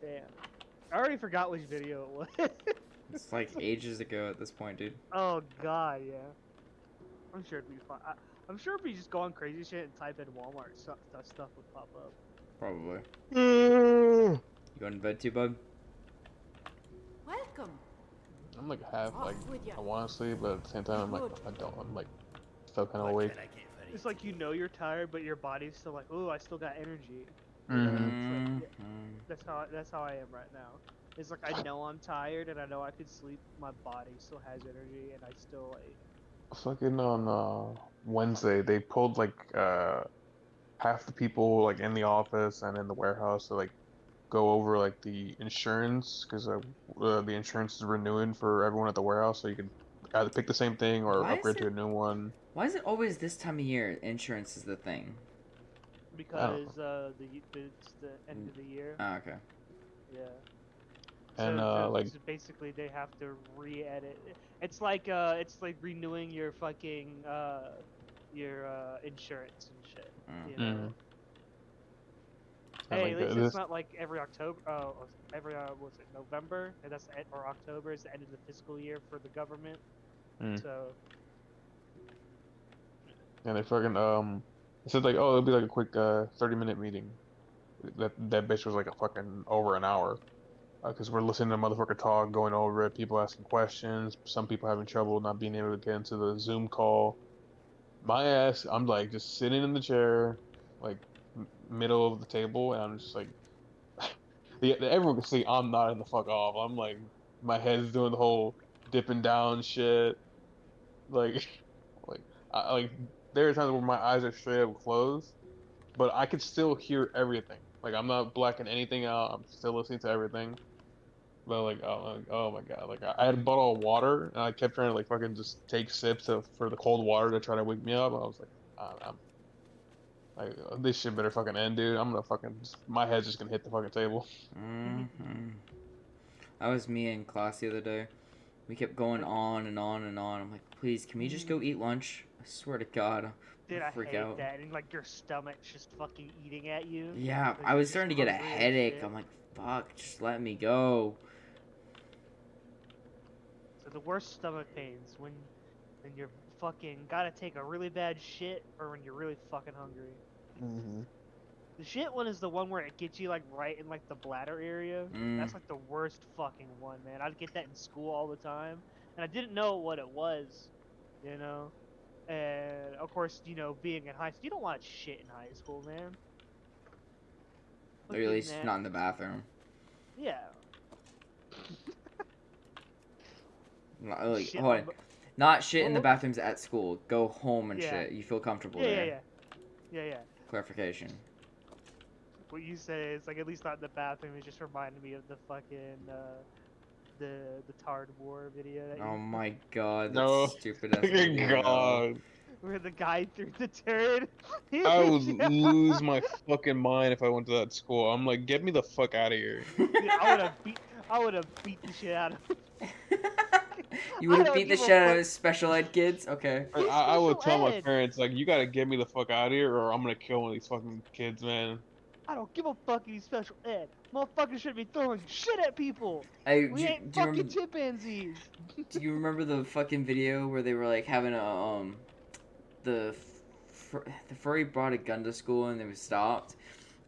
Damn. I already forgot which video it was. It's like ages ago at this point, dude. Oh god, yeah. I'm sure it'd be fun. I'm sure if we just go on crazy shit and type in Walmart, stuff would pop up. Probably. You going to bed too, bud? Welcome. I'm like half Off like with ya. I want to sleep, but at the same time I'm like Good. I don't. I'm like still kind of What awake. can I get for you? It's like you're tired, but your body's still like, oh, I still got energy. Mhm. It's like, yeah, Mhm. that's how I am right now. It's like I know I'm tired and I know I could sleep. My body still has energy, and I still like. Fucking on Wednesday, they pulled like half the people like in the office and in the warehouse to like go over like the insurance because the insurance is renewing for everyone at the warehouse, so you can either pick the same thing or Why is upgrade to it? a new one. Why is it always this time of year insurance is the thing? Because it's the end of the year. Oh, okay. Yeah. And like So basically they have to re-edit. It's like renewing your fucking your insurance and shit. Mm. You know. mm, and Hey, like at least this it's not like every October. Every what's it, November? And that's the or October is the end of the fiscal year for the government. Mm. So and they fucking it said like, oh, it'll be like a quick 30-minute meeting. That bitch was like a fucking over an hour. Because we're listening to motherfucker talk, going over it, people asking questions, some people having trouble not being able to get into the Zoom call. My ass, I'm like just sitting in the chair, like middle of the table, and I'm just like, yeah, everyone can see I'm nodding the fuck off. I'm like, my head's doing the whole dipping down shit, like, like, like there are times where my eyes are straight up closed, but I could still hear everything. Like I'm not blacking anything out. I'm still listening to everything. But like, oh my god, like I had a bottle of water and I kept trying to like fucking just take sips for the cold water to try to wake me up. I was like, I'm like, this shit better fucking end, dude. I'm gonna fucking, my head's just gonna hit the fucking table. That was me in class the other day. We kept going on and on and on. I'm like, please, can we just go eat lunch? I swear to God, Dude, I'll I freak hate out. that, and like your stomach's just fucking eating at you. Yeah, Like, I you're was just starting to get a hungry as headache. shit. I'm like, fuck, just let me go. So the worst stomach pains when you're fucking gotta take a really bad shit or when you're really fucking hungry. Mm-hmm. The shit one is the one where it gets you like right in like the bladder area. That's like the worst fucking one, man. I'd get that in school all the time, and I didn't know what it was, you know. And of course, you know, being in high school, you don't want shit in high school, man. Or at Fucking least that- not in the bathroom. Yeah. Like, Shit hold on on. the- Not shit in the Well, bathrooms at school. Go home and Yeah. shit. You feel comfortable Yeah, there. yeah, yeah, yeah. Clarification. What you say is like at least not in the bathroom. It just reminded me of the fucking the Tard War video that Oh you, my god, that's No. stupid ass video. God. where the guy threw the turd. I would lose my fucking mind if I went to that school. I'm like, get me the fuck out of here. Dude, I would have beat the shit out of him. You would I have don't beat the give a shit out fuck. of special ed kids? Okay. I would tell my ed. parents, like, you gotta get me the fuck out of here or I'm gonna kill one of these fucking kids, man. I don't give a fuck if he's special ed. Motherfuckers should be throwing shit at people. Hey, We ain't do you fucking remember, chimpanzees. do you remember the fucking video where they were like having a the the furry brought a gun to school and they were stopped,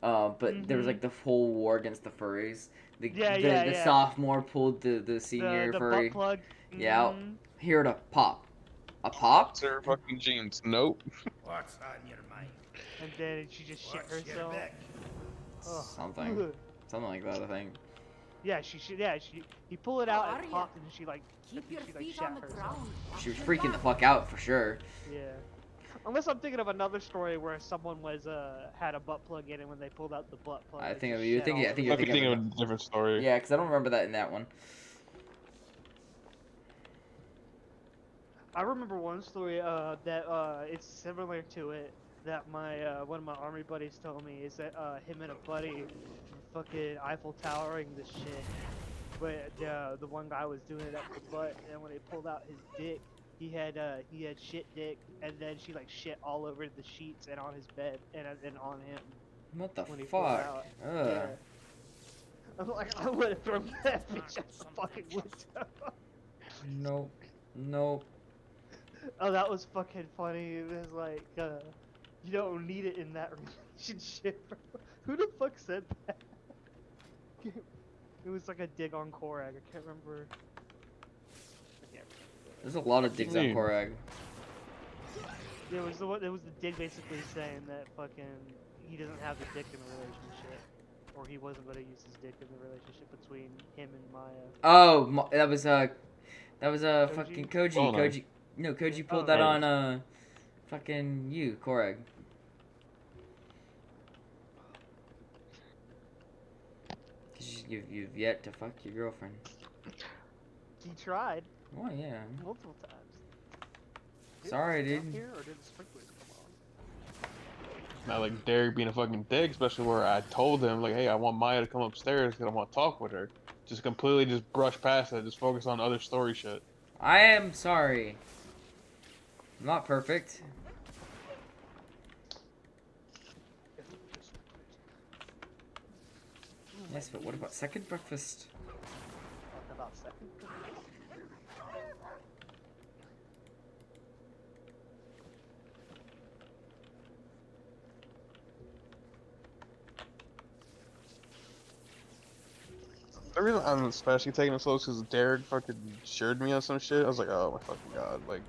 but there was like the whole war against the furries. The Yeah. sophomore pulled the senior the furry. butt plug. Yeah. Mhm. Here to pop. A pop? Sir fucking jeans. Nope. What's on your mind? And then she just shit What's your herself. bet? Ugh. Something. Something like that, I think. Yeah, he pulled it out and popped, and she like, Keep your she like feet shat on the herself. ground. She was freaking the fuck out for sure. Yeah. Unless I'm thinking of another story where someone was had a butt plug in, and when they pulled out the butt plug, I it think just you're shat thinking. all I think over you're I'm thinking. thinking of a different story. Yeah, because I don't remember that in that one. I remember one story that it's similar to it that my one of my army buddies told me is that him and a buddy were fucking Eiffel Towering this shit, but the one guy was doing it up the butt, and when they pulled out his dick, he had shit dick, and then she like shit all over the sheets and on his bed and on him What the when he pulled it fuck? out. Ugh. Yeah. I'm like, I would have thrown that bitch out the fucking window. Nope. Nope. Oh, that was fucking funny. It was like, you don't need it in that relationship. Who the fuck said that? It was like a dig on Korag. I can't remember. There's a lot of digs on mean? Korag. It was the dig basically saying that fucking he doesn't have the dick in the relationship, or he wasn't gonna use his dick in the relationship between him and Maya. Oh, that was Koji? fucking Koji. Oh, no. Koji. No, Koji pulled Oh, that nice. on fucking you, Korag. Cause you've yet to fuck your girlfriend. He tried Oh yeah. multiple times. Did Sorry, it come dude. Here, or did the sprinklers come on? Not like Derek being a fucking dick, especially where I told him, like, hey, I want Maya to come upstairs because I want to talk with her. Just completely just brush past it, just focus on other story shit. I am sorry. I'm not perfect. Yes, but what about second breakfast? Talk about second. The reason I'm especially taking it slow is because Derek fucking assured me on some shit. I was like, oh my fucking god. Like,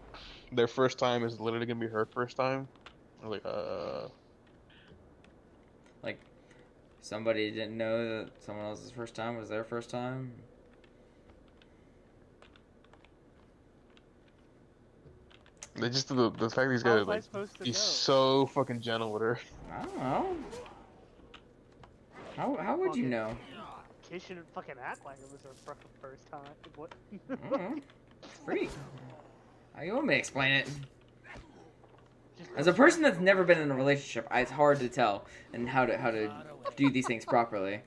their first time is literally gonna be her first time. I was like, Like, somebody didn't know that someone else's first time was their first time. they just, the fact these How guys, was I like, supposed to he's know? so fucking gentle with her. I don't know. How would you Fucking- know? Kid shouldn't fucking act like it was her first time. What? I don't know. It's free. How you want me to explain it? Just As a person that's never been in a relationship, it's hard to tell and how to do these things properly.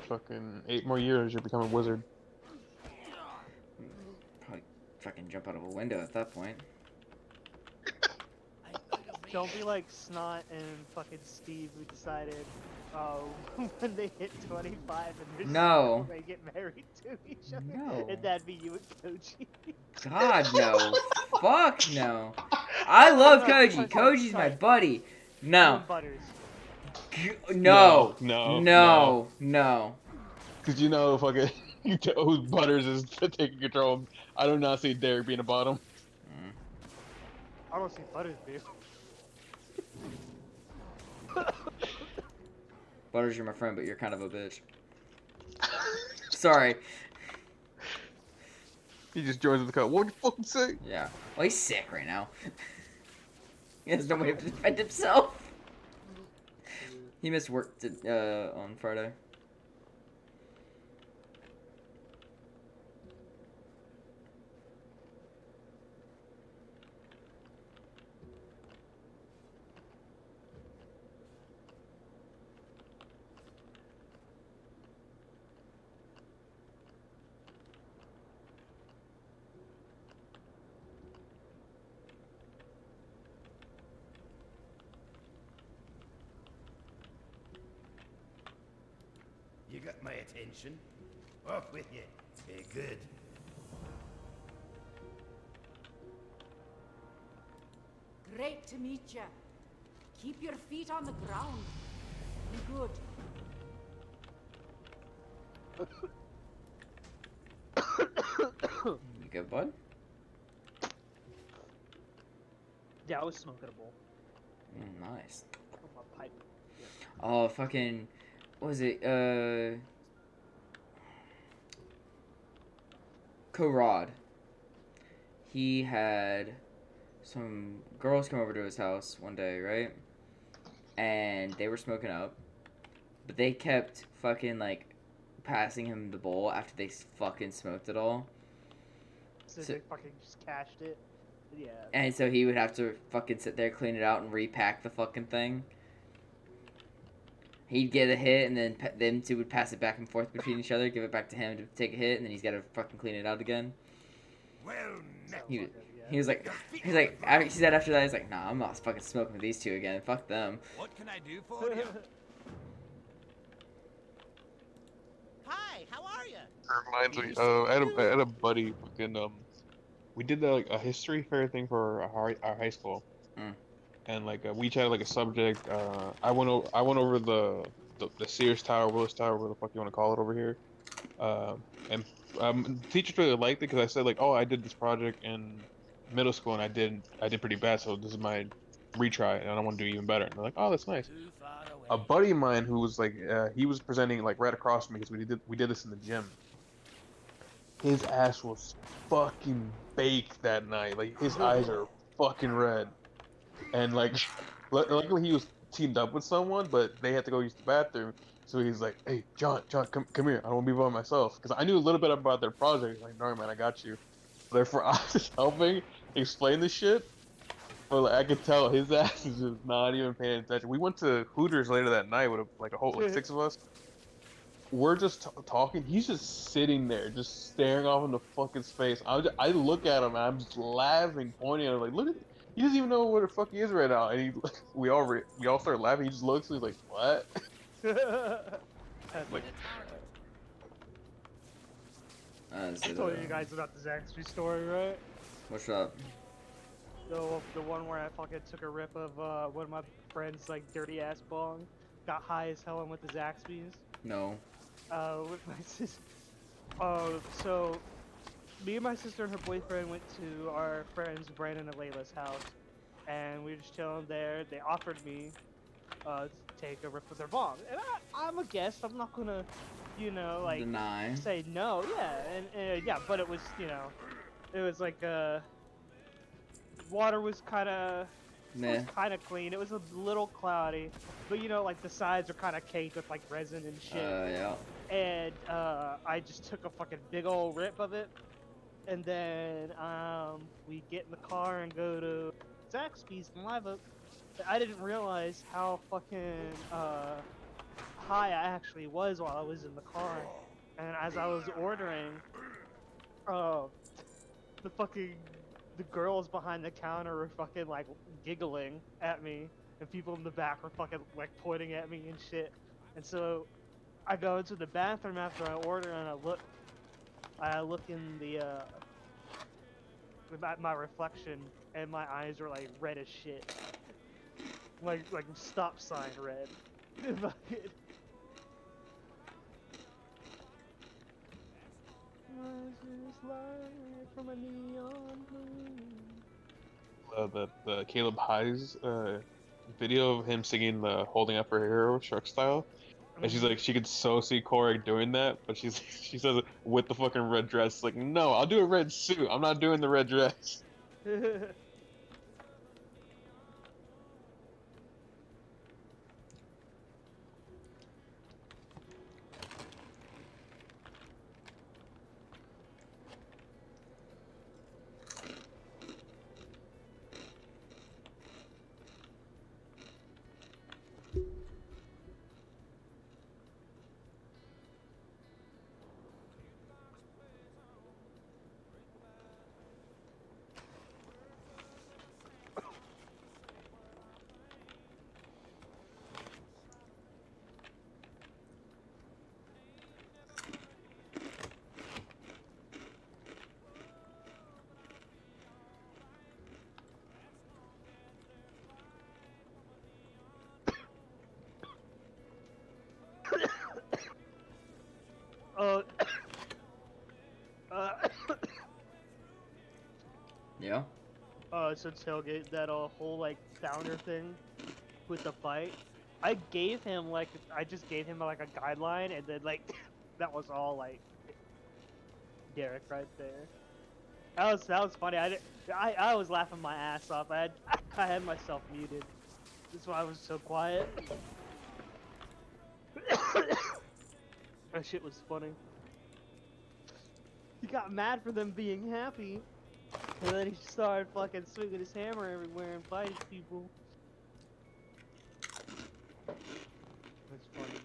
Fucking 8 more years, you'll become a wizard. Probably fucking jump out of a window at that point. Don't be like Snot and fucking Steve who decided, when they hit 25 and they're No. single, they get married to each other. No. And that'd be you and Koji. God no. Fuck no. I love Koji. Koji's my buddy. You No. and Butters. No. No. No. Because you know, fucking, who Butters is taking control. I do not see Derek being a bottom. I don't see Butters being. Butters, you're my friend, but you're kind of a bitch. Sorry. He just joins the cut. What'd you fucking say? Yeah. Well, he's sick right now. He has no way to defend himself. He missed work on Friday. You got my attention. Off with you. Very good. Great to meet you. Keep your feet on the ground. Be good. You good, bud? Yeah, I was smoking a bowl. Nice. On my pipe. Oh, fucking... What was it? Korod. He had some girls come over to his house one day, right? And they were smoking up. But they kept fucking, like, passing him the bowl after they fucking smoked it all. So So- they fucking just cashed it. Yeah. And so he would have to fucking sit there, clean it out, and repack the fucking thing. He'd get a hit, and then them two would pass it back and forth between each other, give it back to him to take a hit, and then he's got to fucking clean it out again. Well, met. He was like, he said after that, he's like, nah, I'm not fucking smoking with these two again. Fuck them. What can I do for you? Hi, how are you? Reminds me, I had a buddy, fucking, we did like a history fair thing for our high school. Mm. And like we each had like a subject. I went over the Sears Tower, Willis Tower, whatever the fuck you want to call it over here. And teachers really liked it because I said like, oh, I did this project in middle school and I did pretty bad, so this is my retry and I want to do even better. And they're like, oh, that's nice. Too far away. A buddy of mine who was like, he was presenting like right across from me because we did this in the gym. His ass was fucking baked that night. Like his eyes are fucking red. And like, luckily he was teamed up with someone, but they had to go use the bathroom. So he's like, "Hey, John, come here. I don't want to be by myself." Because I knew a little bit about their project. He's like, "No, man, I got you." Therefore, I was helping explain the shit. But like, I could tell his ass is just not even paying attention. We went to Hooters later that night with like a whole like 6 of us. We're just talking. He's just sitting there, just staring off into fucking space. I look at him and I'm just laughing, pointing at him like, "Look at." He doesn't even know where the fuck he is right now, and we all start laughing. He just looks, and he's like, "What?" Like, I told you guys about the Zaxby story, right? What's up? The one where I fucking took a rip of one of my friends' like dirty ass bong, got high as hell and went to Zaxby's. No. With my sister. So me and my sister and her boyfriend went to our friends Brandon and Layla's house, and we were just chilling there. They offered me to take a rip of their bong, and I'm a guest. I'm not gonna, like Deny. say no. Yeah, and yeah, but it was, it was like water was kind of Meh. kind of clean. It was a little cloudy, but you know, like the sides are kind of caked with like resin and shit. Yeah. And I just took a fucking big old rip of it, and then we get in the car and go to Zaxby's in Live Oak. I didn't realize how fucking high I actually was while I was in the car, and as I was ordering, the girls behind the counter were fucking like giggling at me, and people in the back were fucking like pointing at me and shit. And so I go into the bathroom after I order, and I look in the at my reflection, and my eyes are like red as shit, like stop sign red. From a neon moon. The Caleb Highs video of him singing the "Holding Up Her Hero" Shrek style, and she's like, she could so see Korg doing that, but she says it with the fucking red dress. Like, no, I'll do a red suit. I'm not doing the red dress. Yeah. So tailgate that whole like founder thing with the fight. I just gave him like a guideline, and then like that was all like Derek right there. That was funny. I was laughing my ass off. I had myself muted. That's why I was so quiet. That shit was funny. He got mad for them being happy, and then he started fucking swinging his hammer everywhere and fighting people. That's funny.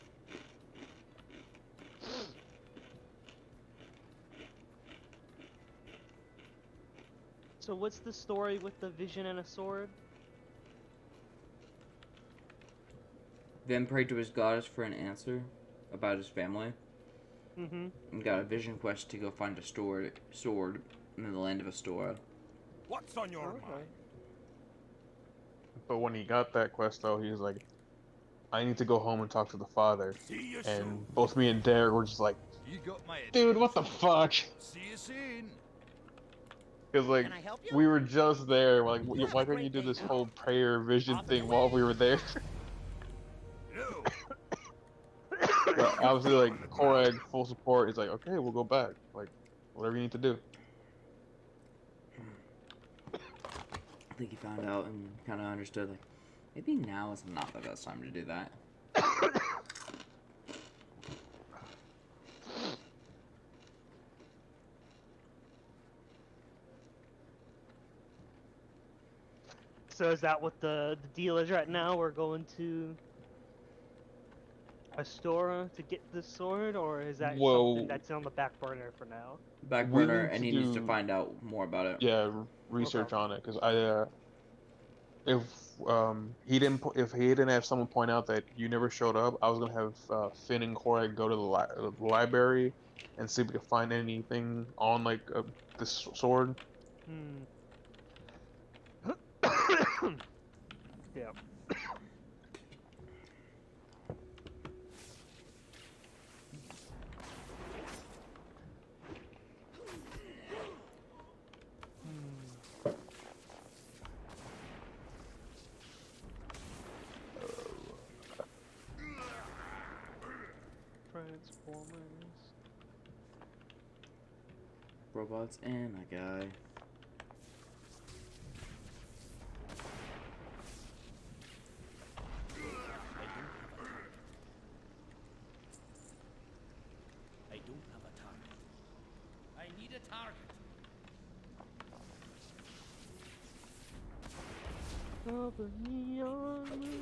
So what's the story with the vision and a sword? Then prayed to his goddess for an answer about his family. Mm-hmm. And got a vision quest to go find a sword in the land of Astora. What's on your mind? But when he got that quest, though, he was like, I need to go home and talk to the father. See you And soon. both me and Derek were just like, You got my dude, what the fuck? See you soon. Because, like, Can I help you? we were just there. Like, You have why a couldn't you great do this day. whole prayer vision Off and thing away. while we were there? No. But obviously, like, Korag, full support, is like, okay, we'll go back. Like, whatever you need to do. I think he found out and kind of understood, like, maybe now is not the best time to do that. So is that what the deal is right now? We're going to Astora to get this sword, or is that Well, something that's on the back burner for now? Back We burner, need and to he needs to do- find out more about it. Yeah, research on it. Because if he didn't have someone point out that you never showed up, I was gonna have Finn and Korag go to the library and see if we could find anything on like this sword. Hmm. Yeah. Transformers. Robots and a guy. a target. Cover me on me.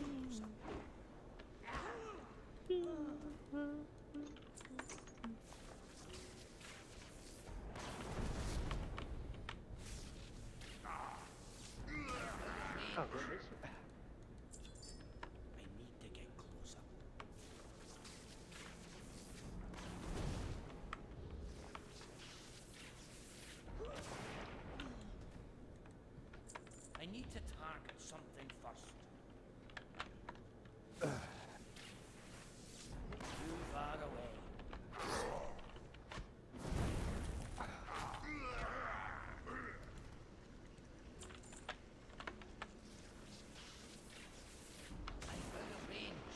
Oh, goodness. I need to get closer. I need to target something first. Too far away. I'm out of range.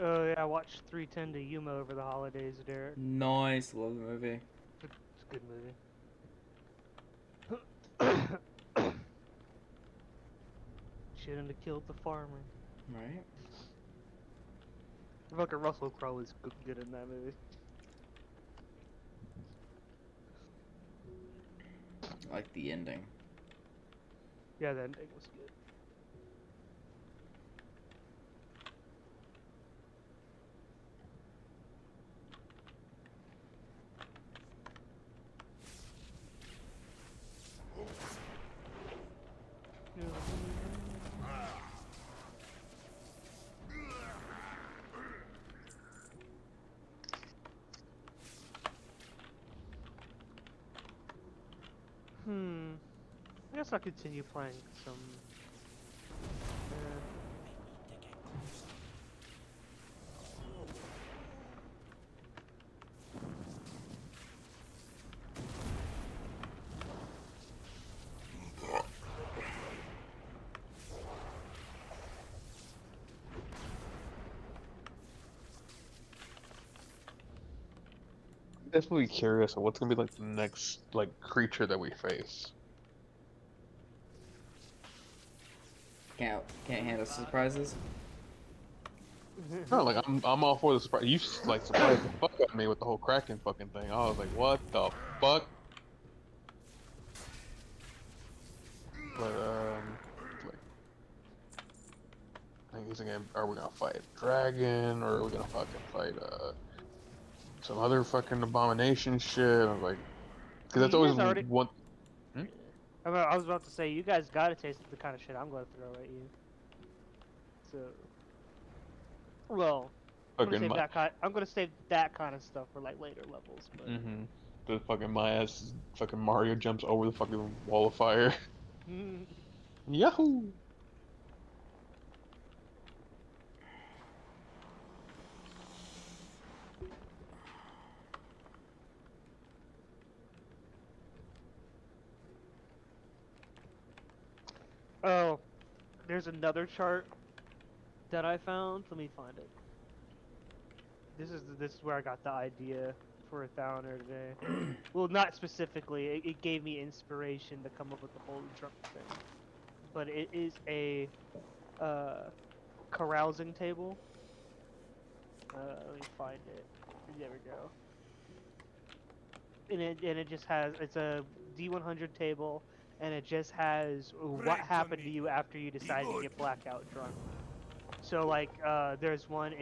Oh yeah, I watched 310 to Yuma over the holidays, Derek. Nice, love the movie. It's a good movie. Shouldn't have killed the farmer. Right? Fucking Russell Crowe is good in that movie. I like the ending. Yeah, that ending was good. I guess I'll continue playing some. I need to get closer. Definitely curious of what's gonna be like the next like creature that we face. Can't handle surprises. No, like I'm all for the surprise. You like surprised the fuck out of me with the whole Kraken fucking thing. I was like, what the fuck? But like, I think he's again. Are we gonna fight a dragon, or are we gonna fucking fight some other fucking abomination shit? I was like, because that's You always guys already- one. I was about to say, you guys gotta taste the kind of shit I'm gonna throw at you. So, well, I'm gonna, Fucking I'm gonna save that kind of stuff for like later levels. But The fucking my ass fucking Mario jumps over the fucking wall of fire. Yahoo! oh, there's another chart that I found. Let me find it. This is where I got the idea for a Thowner today. Well, not specifically. It gave me inspiration to come up with the Holy Trunk thing. But it is a carousing table. Let me find it. There we go. And it just has, it's a D100 table, and it just has what happened to you after you decided to get blackout drunk. So like there's one